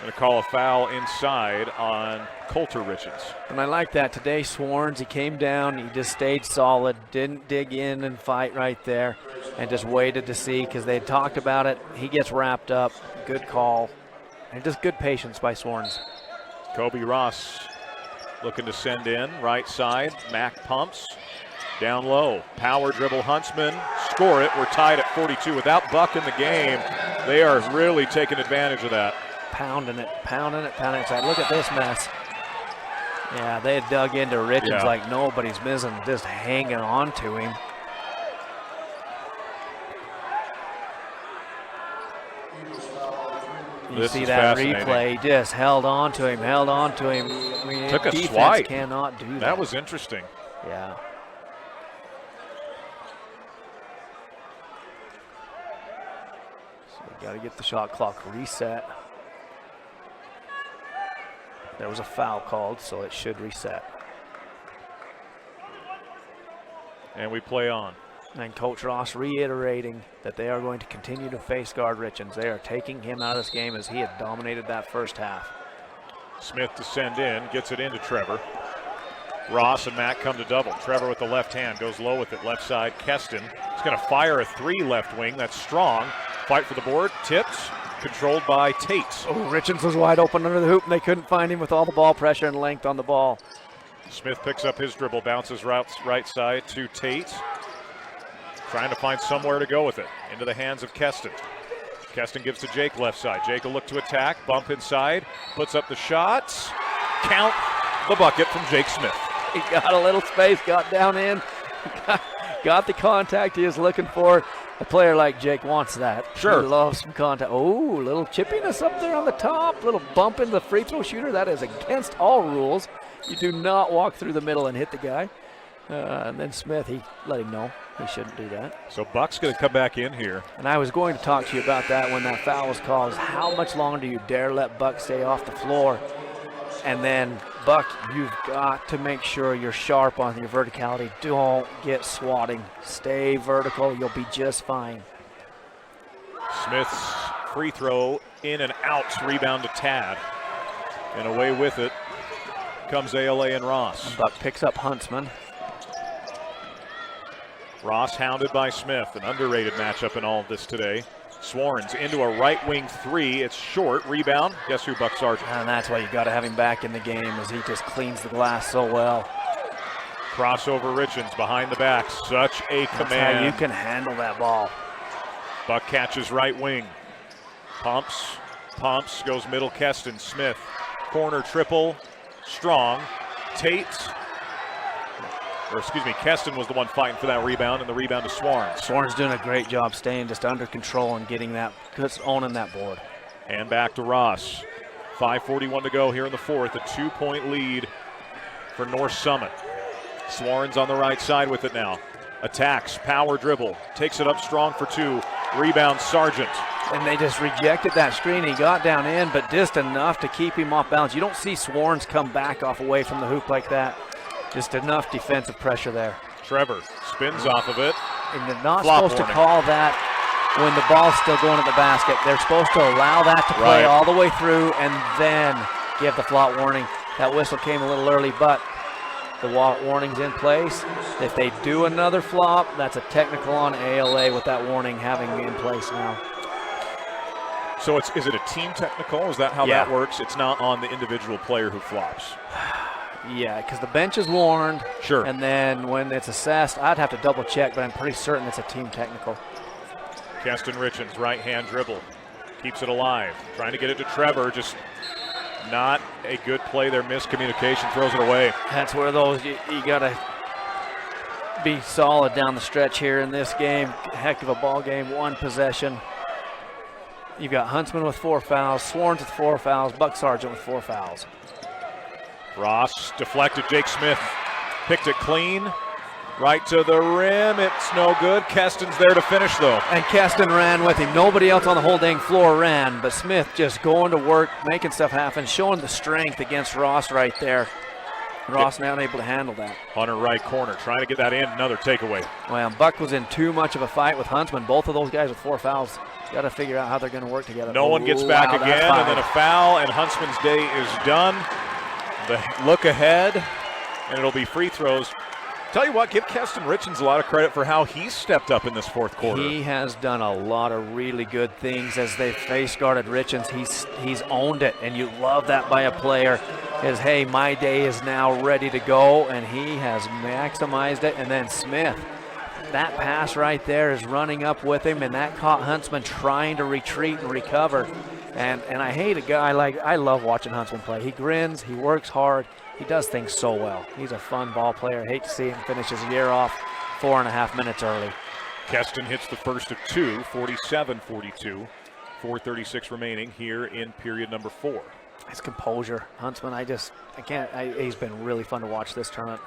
B: going to call a foul inside on Coulter Richens.
C: And I like that today. Swarns, he came down, he just stayed solid, didn't dig in and fight right there, and just waited to see because they had talked about it. He gets wrapped up. Good call. And just good patience by Swarns.
B: Kobe Ross looking to send in. Right side, Mack pumps. Down low, power dribble Huntsman, score it. We're tied at 42. Without Buck in the game, they are really taking advantage of that.
C: Pounding it. Look at this mess. Yeah, they had dug into Richens like nobody's business, just hanging on to him. You see that replay, just held on to him. I mean,
B: took a
C: defense
B: swipe.
C: Cannot do that.
B: That was interesting.
C: Yeah. So we got to get the shot clock reset. There was a foul called, so it should reset.
B: And we play on.
C: And Coach Ross reiterating that they are going to continue to face guard Richens. They are taking him out of this game as he had dominated that first half.
B: Smith to send in, gets it into Trevor. Ross and Mack come to double. Trevor with the left hand goes low with it. Left side, Keston. He's going to fire a three left wing. That's strong. Fight for the board. Tips. Controlled by Tate.
C: Oh, Richens was wide open under the hoop, and they couldn't find him with all the ball pressure and length on the ball.
B: Smith picks up his dribble, bounces right side to Tate. Trying to find somewhere to go with it. Into the hands of Keston. Keston gives to Jake left side. Jake will look to attack, bump inside, puts up the shots. Count the bucket from Jake Smith.
C: He got a little space, got down in, got the contact he was looking for. A player like Jake wants that.
B: Sure.
C: He loves some contact. Oh, a little chippiness up there on the top, little bump into the free throw shooter. That is against all rules. You do not walk through the middle and hit the guy. And then Smith, he let him know he shouldn't do that.
B: So Buck's going to come back in here.
C: And I was going to talk to you about that when that foul was called. How much longer do you dare let Buck stay off the floor? And then, Buck, you've got to make sure you're sharp on your verticality. Don't get swatting. Stay vertical. You'll be just fine.
B: Smith's free throw in and out. Rebound to Tad. And away with it comes ALA and Ross.
C: And Buck picks up Huntsman.
B: Ross hounded by Smith. An underrated matchup in all of this today. Swarns into a right wing three. It's short. Rebound. Guess who? Buck Sargent.
C: And that's why you got to have him back in the game, as he just cleans the glass so well.
B: Crossover Richens behind the back. Such a command.
C: That's how you can handle that ball.
B: Buck catches right wing. Pumps. Goes middle. Keston. Smith. Corner triple. Strong. Tate. Keston was the one fighting for that rebound, and the rebound to Swarns.
C: Swarns doing a great job staying just under control and getting that, just owning that board.
B: And back to Ross. 5:41 to go here in the fourth. A 2-point lead for North Summit. Swarns on the right side with it now. Attacks, power dribble, takes it up strong for two. Rebound Sargent.
C: And they just rejected that screen. He got down in, but just enough to keep him off balance. You don't see Swarns come back off away from the hoop like that. Just enough defensive pressure there.
B: Trevor spins off of it.
C: And they're not supposed to call that when the ball's still going at the basket. They're supposed to allow that to play all the way through and then give the flop warning. That whistle came a little early, but the warning's in place. If they do another flop, that's a technical on ALA with that warning having in place now.
B: So is it a team technical? Is that how that works? It's not on the individual player who flops.
C: Yeah, because the bench is warned.
B: Sure.
C: And then when it's assessed, I'd have to double check, but I'm pretty certain it's a team technical.
B: Keston Richens, right hand dribble. Keeps it alive. Trying to get it to Trevor. Just not a good play there. Miscommunication. Throws it away.
C: That's where those, you got to be solid down the stretch here in this game. Heck of a ball game. One possession. You've got Huntsman with 4 fouls. Swarns with 4 fouls. Buck Sargent with 4 fouls.
B: Ross deflected. Jake Smith picked it clean. Right to the rim. It's no good. Keston's there to finish, though.
C: And Keston ran with him. Nobody else on the whole dang floor ran, but Smith just going to work, making stuff happen, showing the strength against Ross right there. Ross not able to handle that.
B: Hunter right corner, trying to get that in. Another takeaway.
C: Well, Buck was in too much of a fight with Huntsman. Both of those guys with 4 fouls. Got to figure out how they're going to work together.
B: No one gets back again, and then a foul, and Huntsman's day is done. The look ahead, and it'll be free throws. Tell you what, give Keston Richens a lot of credit for how he's stepped up in this fourth quarter.
C: He has done a lot of really good things as they face guarded Richens. He's owned it, and you love that by a player. Is hey, my day is now ready to go, and he has maximized it. And then Smith, that pass right there is running up with him, and that caught Huntsman trying to retreat and recover. And I hate a guy I love watching Huntsman play. He grins, he works hard. He does things so well. He's a fun ball player. Hate to see him finish his year off 4.5 minutes early.
B: Keston hits the first of 2, 47-42. 4:36 remaining here in period number 4.
C: His composure, Huntsman, he's been really fun to watch this tournament.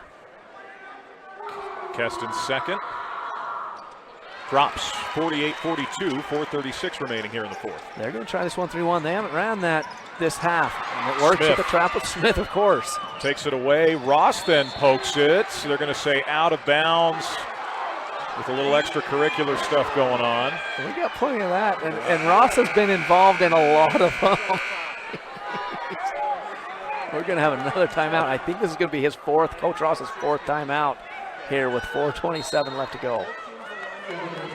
B: Keston's second. Drops 48-42, 4:36 remaining here in the 4th.
C: They're going to try this 1-3-1. They haven't ran that this half. And it works with the trap with Smith, of course.
B: Takes it away. Ross then pokes it. So they're going to say out of bounds with a little extracurricular stuff going on.
C: We got plenty of that. And Ross has been involved in a lot of them. We're going to have another timeout. I think this is going to be his 4th, Coach Ross's 4th timeout here with 4:27 left to go.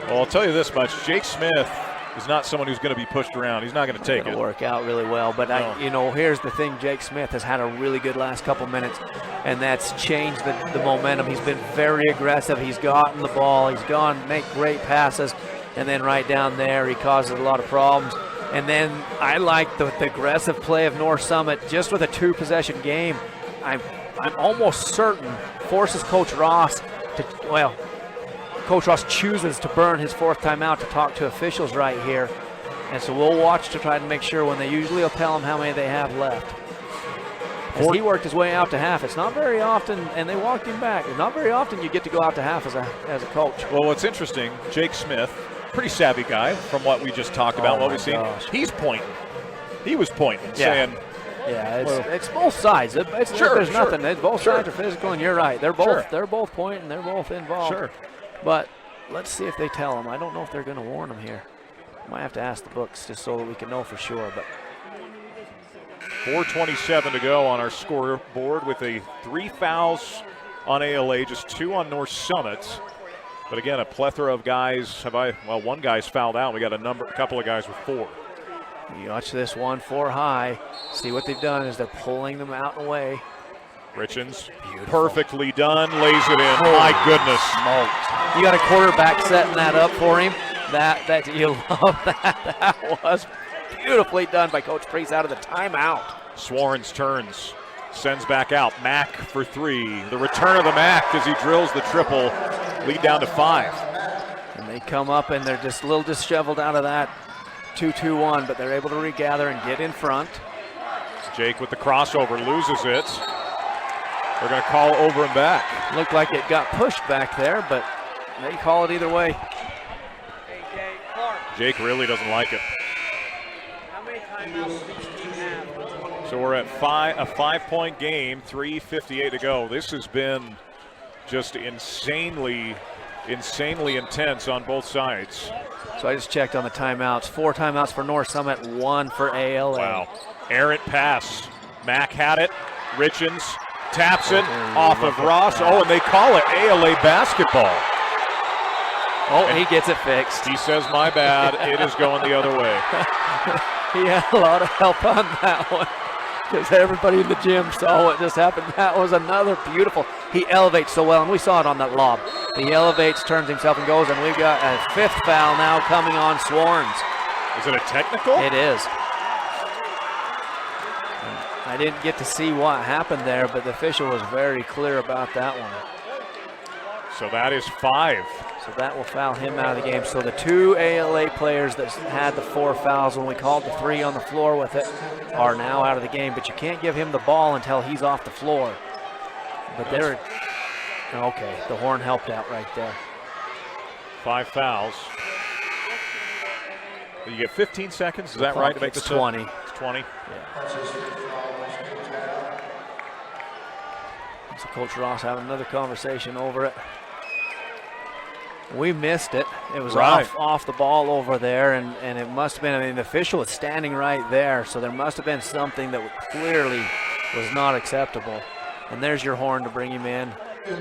B: Well, I'll tell you this much. Jake Smith is not someone who's going to be pushed around. He's not going to take it.
C: It'll work out really well. But, here's the thing. Jake Smith has had a really good last couple minutes, and that's changed the momentum. He's been very aggressive. He's gotten the ball. He's gone make great passes, and then right down there he causes a lot of problems. And then I like the aggressive play of North Summit just with a 2-possession game. I'm almost certain forces Coach Ross to, Coach Ross chooses to burn his 4th timeout to talk to officials right here. And so we'll watch to try to make sure when they usually will tell him how many they have left. As he worked his way out to half. It's not very often, and they walked him back. It's not very often you get to go out to half as a coach.
B: Well, what's interesting, Jake Smith, pretty savvy guy from what we just talked about, what we've seen. He's pointing. He was pointing, saying.
C: Yeah, it's both sides. There's nothing. Both sides are physical, and you're right. They're both pointing. They're both involved.
B: Sure.
C: But let's see if they tell him. I don't know if they're going to warn him here. Might have to ask the books just so that we can know for sure. But
B: 4:27 to go on our scoreboard with 3 fouls on ALA, just 2 on North Summit. But again, a plethora of guys. One guy's fouled out. We got a couple of guys with 4.
C: You watch this 1-4 high. See what they've done is they're pulling them out and away.
B: Richens, perfectly done, lays it in. My goodness.
C: Smoked. You got a quarterback setting that up for him. That you love that. That was beautifully done by Coach Priest out of the timeout.
B: Swarns turns, sends back out. Mack for 3. The return of the Mack as he drills the triple. Lead down to 5.
C: And they come up and they're just a little disheveled out of that 2-2-1, but they're able to regather and get in front.
B: Jake with the crossover, loses it. They're going to call over and back.
C: Looked like it got pushed back there, but they call it either way.
B: Jake really doesn't like it.
C: How many timeouts do you have?
B: So we're at a 5-point game, 3:58 to go. This has been just insanely intense on both sides.
C: So I just checked on the timeouts. 4 timeouts for North Summit, 1 for ALA.
B: Wow. Errant pass. Mack had it. Richens taps it off of Ross. And they call it ALA basketball.
C: And he gets it fixed.
B: He says, my bad. It is going the other way.
C: He had a lot of help on that one because everybody in the gym saw what just happened. That was another beautiful. He elevates so well, and we saw it on that lob. He elevates, turns himself, and goes, and we've got a 5th foul now coming on Swarns.
B: Is it a technical?
C: It is. I didn't get to see what happened there, but the official was very clear about that one.
B: So that is 5.
C: So that will foul him out of the game. So the 2 ALA players that had the 4 fouls when we called the 3 on the floor with it are now out of the game. But you can't give him the ball until he's off the floor. But they're okay. The horn helped out right there.
B: 5 fouls. You get 15 seconds. Is that right to make this
C: 20?
B: It's 20.
C: Yeah. So Coach Ross having another conversation over it. We missed it. It was off the ball over there, and it must have been, I mean, the official was standing right there, so there must have been something that clearly was not acceptable. And there's your horn to bring him in.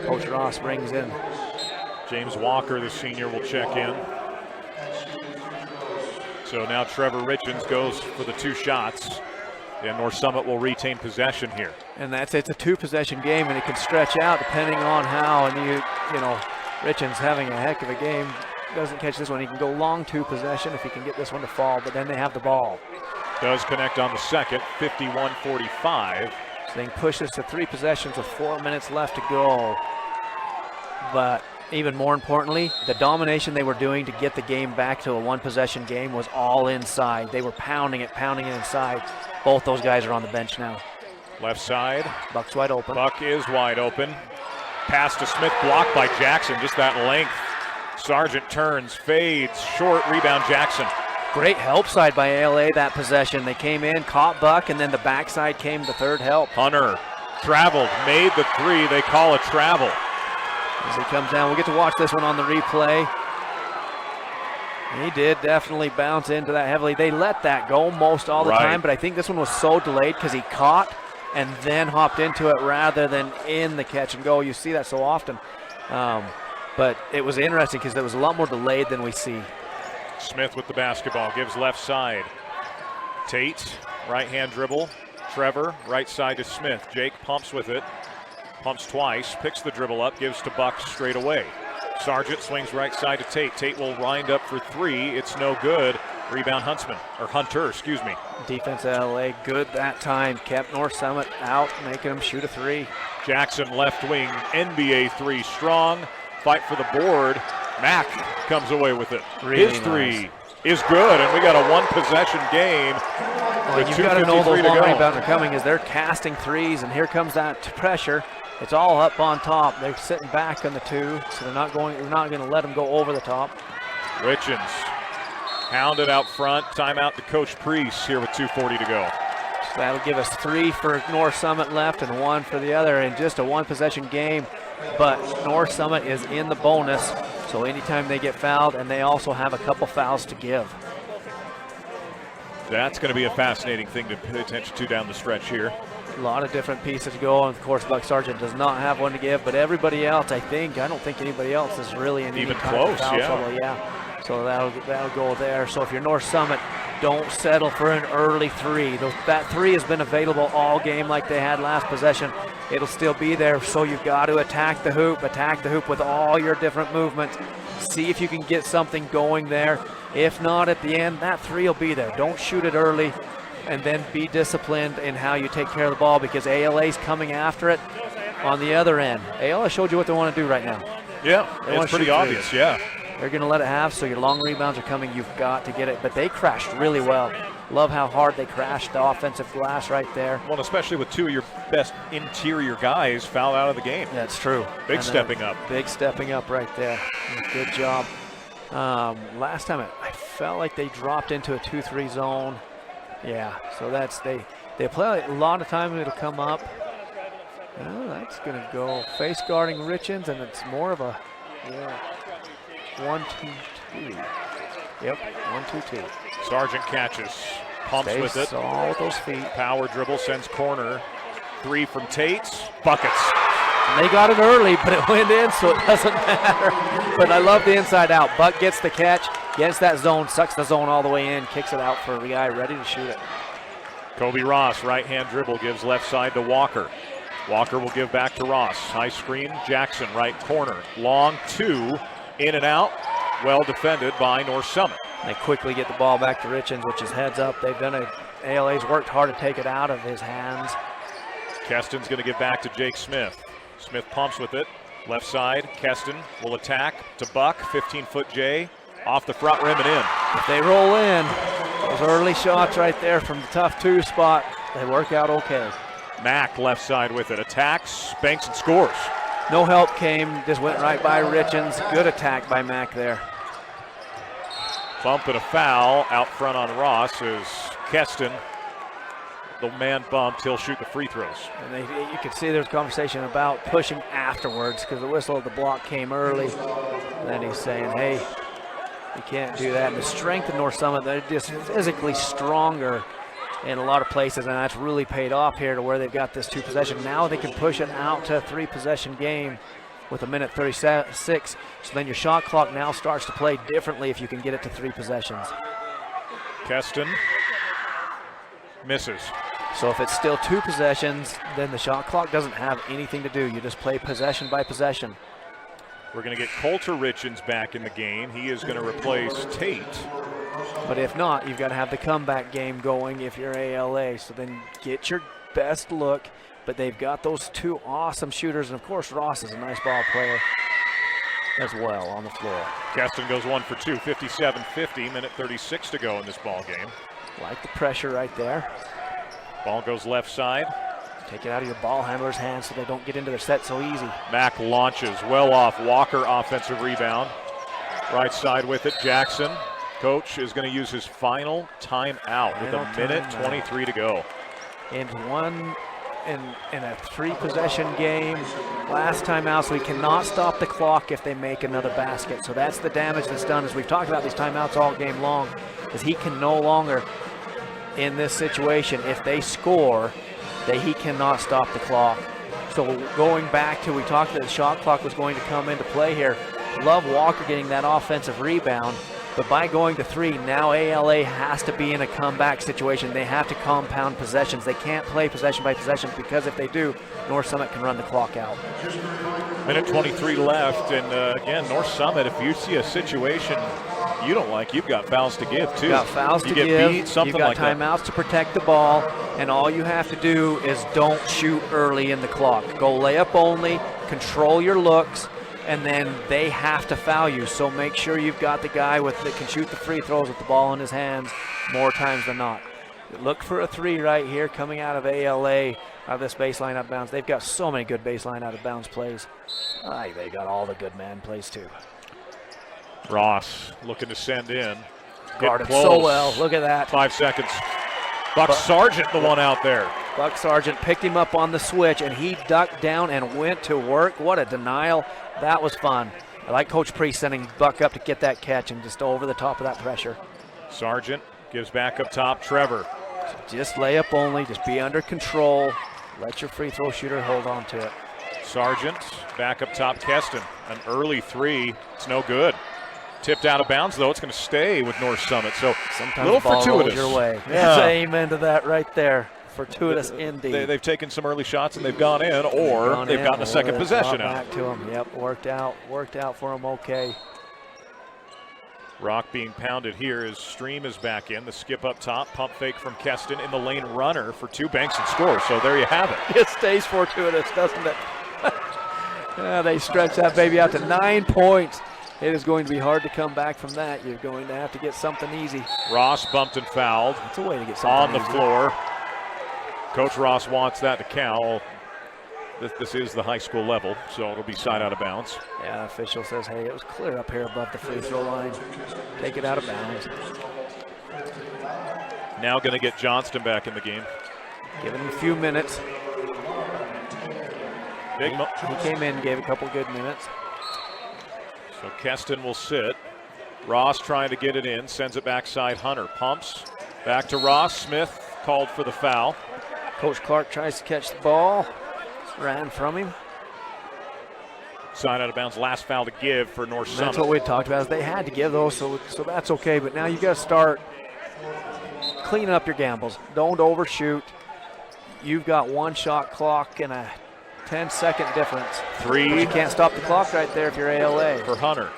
C: Coach Ross brings in.
B: James Walker, the senior, will check in. So now Trevor Richens goes for the 2 shots, and North Summit will retain possession here.
C: And it's a 2-possession game, and it can stretch out depending on how, and you know, Richens having a heck of a game. Doesn't catch this one. He can go long 2 possession if he can get this one to fall, but then they have the ball.
B: Does connect on the second, 51-45.
C: So they can push this to 3 possessions with 4 minutes left to go. But even more importantly, the domination they were doing to get the game back to a 1-possession game was all inside. They were pounding it inside. Both those guys are on the bench now.
B: Left side.
C: Buck's wide open.
B: Buck is wide open. Pass to Smith, blocked by Jackson, just that length. Sargent turns, fades, short, rebound Jackson.
C: Great help side by ALA that possession. They came in, caught Buck, and then the backside came the third help.
B: Hunter traveled, made the 3. They call a travel.
C: As he comes down, we'll get to watch this one on the replay. He did definitely bounce into that heavily. They let that go most all the time, but I think this one was so delayed because he caught and then hopped into it rather than in the catch and go. You see that so often. But it was interesting because it was a lot more delayed than we see.
B: Smith with the basketball, gives left side. Tate, right-hand dribble. Trevor, right side to Smith. Jake pumps with it. Pumps twice, picks the dribble up, gives to Buck straight away. Sargent swings right side to Tate. Tate will wind up for 3. It's no good. Rebound Hunter, excuse me.
C: Defense LA good that time. Kept North Summit out, making them shoot a 3.
B: Jackson left wing, NBA 3 strong. Fight for the board. Mack comes away with it.
C: Really
B: His 3 is good, and we got a 1-possession game.
C: Well, you've got to know those long rebounds are coming as they're casting 3s, and here comes that pressure. It's all up on top. They're sitting back on the 2, so they're not going to let them go over the top.
B: Richens hounded out front. Timeout to Coach Priest here with 2:40 to go.
C: So that'll give us 3 for North Summit left and 1 for the other, and just a 1-possession game. But North Summit is in the bonus, so anytime they get fouled, and they also have a couple fouls to give.
B: That's going to be a fascinating thing to pay attention to down the stretch here.
C: A lot of different pieces to go, and of course Buck Sargent does not have one to give, but everybody else, I don't think anybody else is really in
B: even
C: any
B: close,
C: foul trouble. Yeah. So that'll go there. So if you're North Summit, don't settle for an early 3. That 3 has been available all game like they had last possession. It'll still be there, so you've got to attack the hoop with all your different movements. See if you can get something going there. If not, at the end, that 3 will be there. Don't shoot it early, and then be disciplined in how you take care of the ball, because ALA's coming after it on the other end. ALA showed you what they want to do right now.
B: Yeah, it's pretty obvious, yeah.
C: They're going to let it have, so your long rebounds are coming. You've got to get it. But they crashed really well. Love how hard they crashed the offensive glass right there.
B: Well, especially with 2 of your best interior guys foul out of the game.
C: That's true.
B: Big stepping up.
C: Big stepping up right there. Good job. Last time I felt like they dropped into a 2-3 zone. Yeah, so they play a lot of time, it'll come up. Well, that's going to go face guarding Richens, and it's more of a 1-2-2. Yep, 1-2-2.
B: Sargent catches, pumps with it.
C: All with those feet.
B: Power dribble, sends corner. 3 from Tate, buckets.
C: And they got it early, but it went in, so it doesn't matter. But I love the inside out. Buck gets the catch, gets that zone, sucks the zone all the way in, kicks it out for the guy ready to shoot it.
B: Kobe Ross, right-hand dribble, gives left side to Walker. Walker will give back to Ross. High screen, Jackson, right corner. Long 2, in and out. Well defended by North Summit.
C: They quickly get the ball back to Richens, which is heads up. They've done ALA's worked hard to take it out of his hands.
B: Keston's going to give back to Jake Smith. Smith pumps with it. Left side, Keston will attack to Buck. 15-foot J. Off the front rim and in.
C: If they roll in, those early shots right there from the tough 2 spot, they work out okay.
B: Mack left side with it. Attacks, banks, and scores.
C: No help came, just went right by Richens. Good attack by Mack there.
B: Bump and a foul out front on Ross as Keston the man bumped, he'll shoot the free throws.
C: And you could see there's conversation about pushing afterwards because the whistle of the block came early. And then he's saying, hey, you can't do that. And the strength of North Summit, they're just physically stronger in a lot of places, and that's really paid off here to where they've got this 2-possession. Now they can push it out to a 3-possession game with 1:36. So then your shot clock now starts to play differently if you can get it to 3 possessions.
B: Keston misses.
C: So if it's still 2 possessions, then the shot clock doesn't have anything to do. You just play possession by possession.
B: We're going to get Coulter Richens back in the game. He is going to replace Tate.
C: But if not, you've got to have the comeback game going if you're ALA. So then get your best look. But they've got those 2 awesome shooters. And, of course, Ross is a nice ball player as well on the floor.
B: Keston goes 1 for 2, 57-50, minute 36 to go in this ball game.
C: Like the pressure right there.
B: Ball goes left side.
C: Take it out of your ball handler's hands so they don't get into their set so easy.
B: Mack launches well off. Walker offensive rebound. Right side with it, Jackson. Coach is going to use his final timeout with a minute 23 to go.
C: In a 3-possession game, last timeout, so he cannot stop the clock if they make another basket. So that's the damage that's done, as we've talked about these timeouts all game long, is he can no longer, in this situation, if they score, he cannot stop the clock. So going back to, we talked that the shot clock was going to come into play here. Love Walker getting that offensive rebound, but by going to 3, now ALA has to be in a comeback situation. They have to compound possessions. They can't play possession by possession, because if they do, North Summit can run the clock out.
B: Minute 23 left, and again, North Summit, if you see a situation you don't like, you've got fouls to give too.
C: You've got fouls to
B: give,
C: beat,
B: something
C: you've got
B: like
C: timeouts to protect the ball, and all you have to do is don't shoot early in the clock. Go layup only, control your looks, and then they have to foul you. So make sure you've got the guy that can shoot the free throws with the ball in his hands more times than not. Look for a 3 right here coming out of ALA, out of this baseline out of bounds. They've got so many good baseline out of bounds plays. They got all the good man plays too.
B: Ross looking to send in.
C: Guarded so well. Look at that.
B: 5 seconds. Buck Sargent, the one out there.
C: Buck Sargent picked him up on the switch, and he ducked down and went to work. What a denial. That was fun. I like Coach Priest sending Buck up to get that catch and just over the top of that pressure.
B: Sargent gives back up top. Trevor.
C: Just lay up only. Just be under control. Let your free throw shooter hold on to it.
B: Sargent back up top. Keston. An early 3. It's no good. Tipped out of bounds, though. It's going to stay with North Summit. So
C: sometimes
B: a little
C: ball
B: fortuitous.
C: Rolls your way.
B: Yeah.
C: Amen to that right there. Fortuitous indeed.
B: They've taken some early shots and they've gone in, or they've gotten a second possession out.
C: Back to them. Yep, worked out for them. Okay.
B: Rock being pounded here as Stream is back in. The skip up top, pump fake from Keston in the lane runner for 2, banks and scores. So there you have it.
C: It stays fortuitous, doesn't it? They stretch that baby out to 9 points. It is going to be hard to come back from that. You're going to have to get something easy.
B: Ross bumped and fouled.
C: That's a way to get something
B: on the
C: easy.
B: floor. Coach Ross wants that to count. This is the high school level, so it'll be side out of bounds.
C: Yeah, the official says, hey, it was clear up here above the free throw line. Take it out of bounds.
B: Now going to get Johnston back in the game.
C: Give him a few minutes. He came in, gave a couple good minutes.
B: So Keston will sit. Ross trying to get it in, sends it backside. Hunter pumps. Back to Ross. Smith called for the foul.
C: Coach Clark tries to catch the ball. Ran from him.
B: Side out of bounds. Last foul to give for North Summit.
C: That's what we talked about. Is they had to give those, so that's okay. But now you got to start cleaning up your gambles. Don't overshoot. You've got 1 shot clock and a 10-second difference.
B: 3.
C: But you can't stop the clock right there if you're ALA.
B: For Hunter.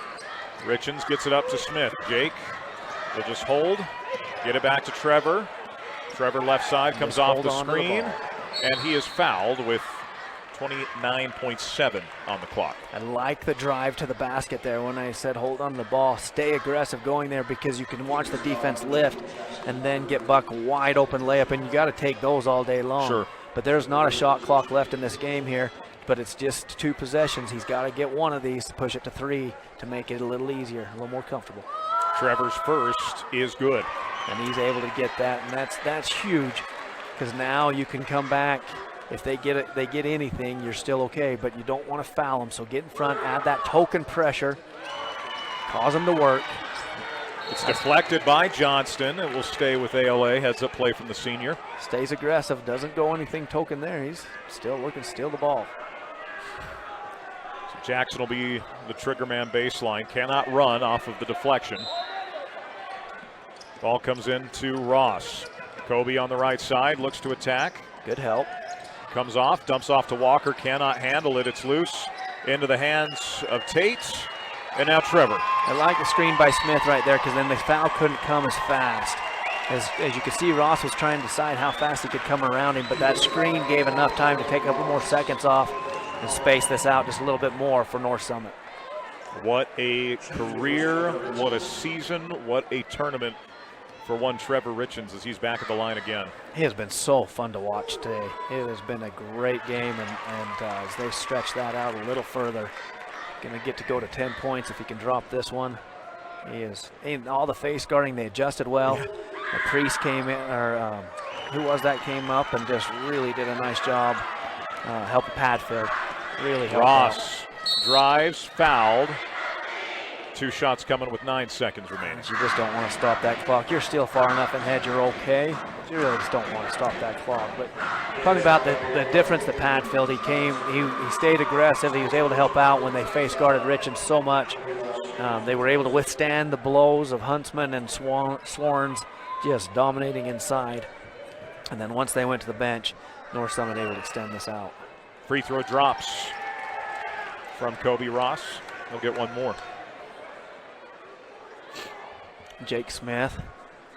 B: Richens gets it up to Smith. Jake will just hold. Get it back to Trevor. Trevor left side comes off the screen. And he is fouled with 29.7 on the clock.
C: I like the drive to the basket there when I said hold on to the ball. Stay aggressive going there because you can watch the defense lift and then get Buck wide open layup, and you got to take those all day long.
B: Sure.
C: But there's not a shot clock left in this game here, but it's just 2 possessions. He's got to get one of these to push it to 3 to make it a little easier, a little more comfortable.
B: Trevor's first is good.
C: And he's able to get that, and that's huge. because now you can come back. If they get anything, you're still okay, but you don't want to foul them. So get in front, add that token pressure, cause them to work.
B: It's deflected by Johnston. It will stay with ALA. Heads up play from the senior.
C: Stays aggressive, doesn't go anything token there. He's still looking to steal the ball.
B: So Jackson will be the trigger man baseline. Cannot run off of the deflection. Ball comes in to Ross. Kobe on the right side, looks to attack.
C: Good help.
B: Comes off, dumps off to Walker, cannot handle it. It's loose into the hands of Tate. And now Trevor.
C: I like the screen by Smith right there because then the foul couldn't come as fast. As you can see, Ross was trying to decide how fast he could come around him, but that screen gave enough time to take a couple more seconds off and space this out just a little bit more for North Summit.
B: What a career, what a season, what a tournament for one Trevor Richens as he's back at the line again.
C: He has been so fun to watch today. It has been a great game, and as they stretch that out a little further, going to get to go to 10 points if he can drop this one. He is in all the face guarding. They adjusted well. Yeah. The Priest came in, or who was that, came up and just really did a nice job helping Padfield. Really helped
B: Ross
C: out.
B: Drives, fouled. 2 shots coming with 9 seconds remaining.
C: You just don't want to stop that clock. You're still far enough ahead, you're okay. But you really just don't want to stop that clock. But talking about the difference that Padfield, he stayed aggressive. He was able to help out when they face guarded Richens so much. They were able to withstand the blows of Huntsman and Swarns just dominating inside. And then once they went to the bench, North Summit able to extend this out.
B: Free throw drops from Kobe Ross. He'll get one more.
C: Jake Smith,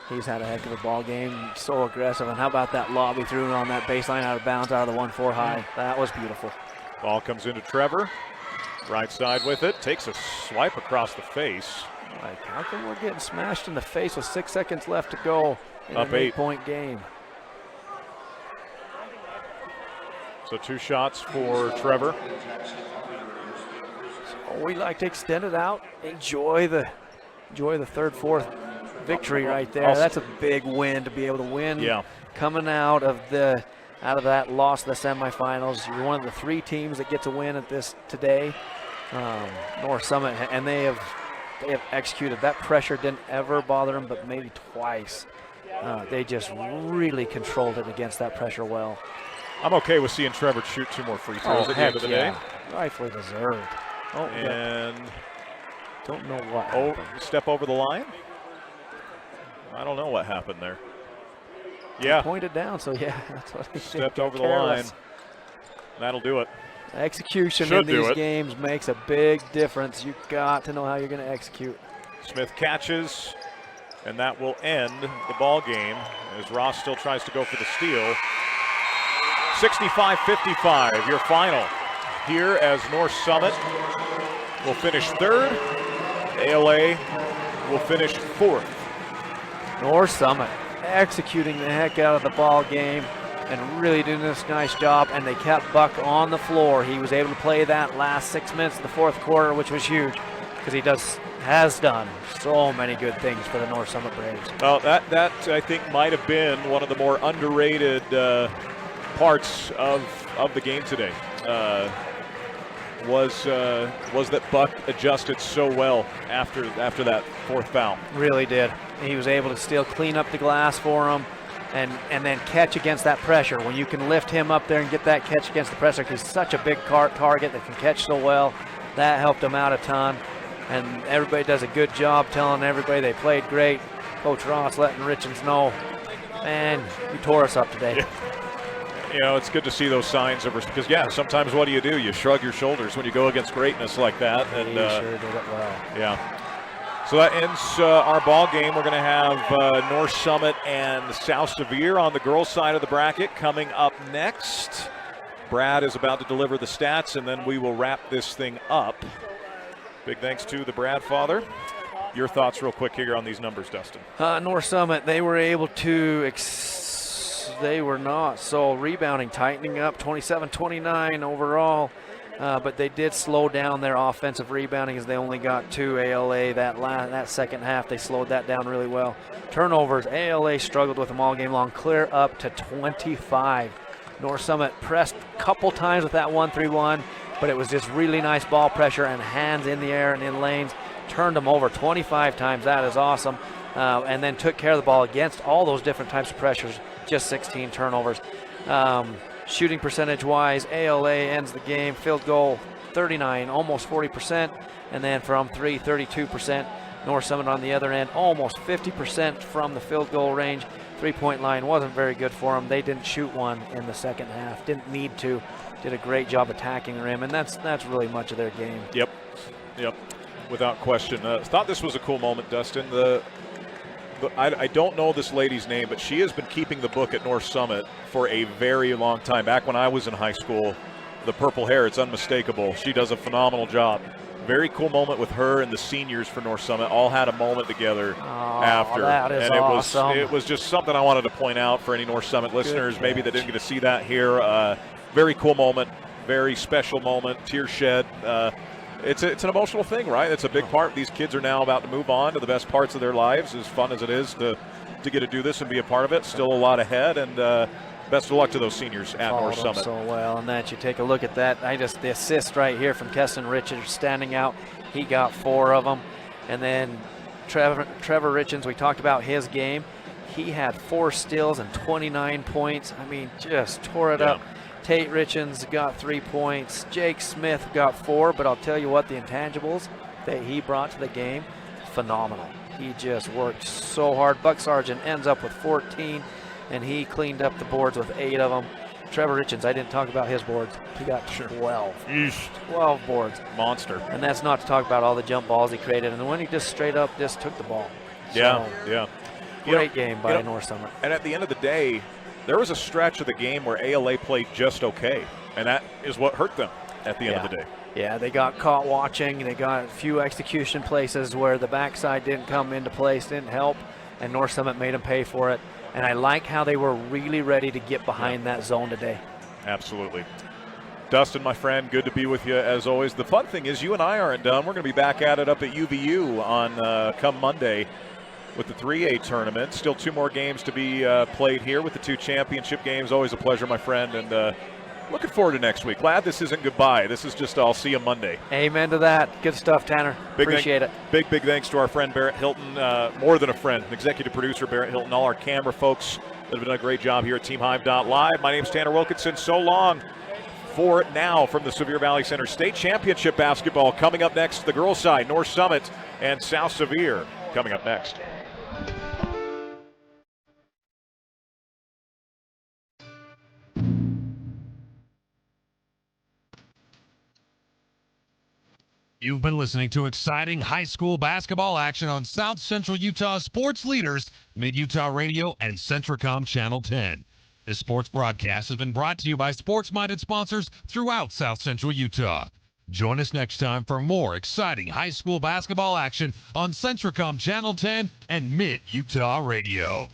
C: he's had a heck of a ball game, so aggressive. And how about that lob he threw on that baseline out of bounds out of the 1-4 high? That was beautiful.
B: Ball comes into Trevor. Right side with it, takes a swipe across the face.
C: Like, how come we're getting smashed in the face with 6 seconds left to go in
B: Up
C: an 8-point game?
B: So 2 shots for Trevor.
C: So we like to extend it out, enjoy the third, fourth victory right there. That's a big win to be able to win.
B: Yeah.
C: Coming out of that loss to the semifinals, you're one of the 3 teams that gets a win at this today. North Summit, and they have executed. That pressure didn't ever bother them, but maybe twice. They just really controlled it against that pressure well.
B: I'm okay with seeing Trevor shoot 2 more free throws at the end of the day.
C: Rightfully deserved. Oh,
B: and
C: don't know what happened.
B: Step over the line? I don't know what happened there. Yeah.
C: He pointed down, so yeah, that's what he
B: stepped over the line. That'll do it.
C: Execution in these games makes a big difference. You've got to know how you're going to execute.
B: Smith catches, and that will end the ball game as Ross still tries to go for the steal. 65-55, your final here as North Summit will finish 3rd. ALA will finish 4th.
C: North Summit executing the heck out of the ball game and really doing this nice job, and they kept Buck on the floor. He was able to play that last 6 minutes of the 4th quarter, which was huge because he has done so many good things for the North Summit Braves.
B: Well, that I think might have been one of the more underrated parts of the game today. Was that Buck adjusted so well after that 4th foul.
C: Really did. He was able to still clean up the glass for him and then catch against that pressure. When you can lift him up there and get that catch against the pressure, because he's such a big target that can catch so well, that helped him out a ton. And everybody does a good job telling everybody they played great. Coach Ross letting Richens know, man, you tore us up today.
B: Yeah. You know, it's good to see those signs of, because sometimes what do? You shrug your shoulders when you go against greatness like that. And
C: he sure did it well.
B: Yeah. So that ends our ball game. We're going to have North Summit and South Sevier on the girls' side of the bracket coming up next. Brad is about to deliver the stats, and then we will wrap this thing up. Big thanks to the Brad father. Your thoughts real quick here on these numbers, Dustin.
C: North Summit, they were able to they were not. So rebounding, tightening up, 27-29 overall. but they did slow down their offensive rebounding as they only got 2 ALA that second half. They slowed that down really well. Turnovers, ALA struggled with them all game long, clear up to 25. North Summit pressed a couple times with that 1-3-1, but it was just really nice ball pressure and hands in the air and in lanes. Turned them over 25 times. That is awesome. And then took care of the ball against all those different types of pressures. Just 16 turnovers. Shooting percentage-wise, ALA ends the game. Field goal 39, almost 40%. And then from 3, 32%. North Summit on the other end, almost 50% from the field goal range. Three-point line wasn't very good for them. They didn't shoot one in the second half. Didn't need to. Did a great job attacking the rim, and that's really much of their game.
B: Yep. Without question. Thought this was a cool moment, Dustin. I don't know this lady's name, but she has been keeping the book at North Summit for a very long time. Back when I was in high school, the purple hair, it's unmistakable. She does a phenomenal job. Very cool moment with her and the seniors for North Summit. All had a moment together after.
C: That is awesome.
B: It was just something I wanted to point out for any North Summit listeners, maybe that didn't get to see that here. Very cool moment, very special moment, tear shed. It's an emotional thing, right? It's a big part. These kids are now about to move on to the best parts of their lives, as fun as it is to get to do this and be a part of it. Still a lot ahead, and best of luck to those seniors at North Summit.
C: So well, and that you take a look at that. The assist right here from Keston Richards standing out. He got 4 of them. And then Trevor Richens, we talked about his game. He had 4 steals and 29 points. I mean, just tore it up. Tate Richens got 3 points. Jake Smith got 4, but I'll tell you what, the intangibles that he brought to the game, phenomenal. He just worked so hard. Buck Sargent ends up with 14, and he cleaned up the boards with 8 of them. Trevor Richens, I didn't talk about his boards. He got 12. 12 boards.
B: Monster.
C: And that's not to talk about all the jump balls he created. And when he just straight up just took the ball. Great game by North Summit.
B: And at the end of the day, there was a stretch of the game where ALA played just okay, and that is what hurt them at the end of the day.
C: Yeah, they got caught watching. They got a few execution places where the backside didn't come into place, didn't help, and North Summit made them pay for it. And I like how they were really ready to get behind that zone today.
B: Absolutely. Dustin, my friend, good to be with you as always. The fun thing is you and I aren't done. We're going to be back at it up at UVU on come Monday with the 3A tournament. Still 2 more games to be played here with the 2 championship games. Always a pleasure, my friend, and looking forward to next week. Glad this isn't goodbye. This is just I'll see you Monday.
C: Amen to that. Good stuff, Tanner. Appreciate it.
B: Big thanks to our friend Barrett Hilton, more than a friend, executive producer Barrett Hilton, all our camera folks that have done a great job here at TeamHive.live. My name's Tanner Wilkinson. So long for it now from the Sevier Valley Center. State Championship basketball coming up next. The girls' side, North Summit and South Sevier coming up next.
A: You've been listening to exciting high school basketball action on South Central Utah sports leaders, Mid-Utah Radio and Centricom Channel 10. This sports broadcast has been brought to you by sports-minded sponsors throughout South Central Utah. Join us next time for more exciting high school basketball action on Centricom Channel 10 and Mid-Utah Radio.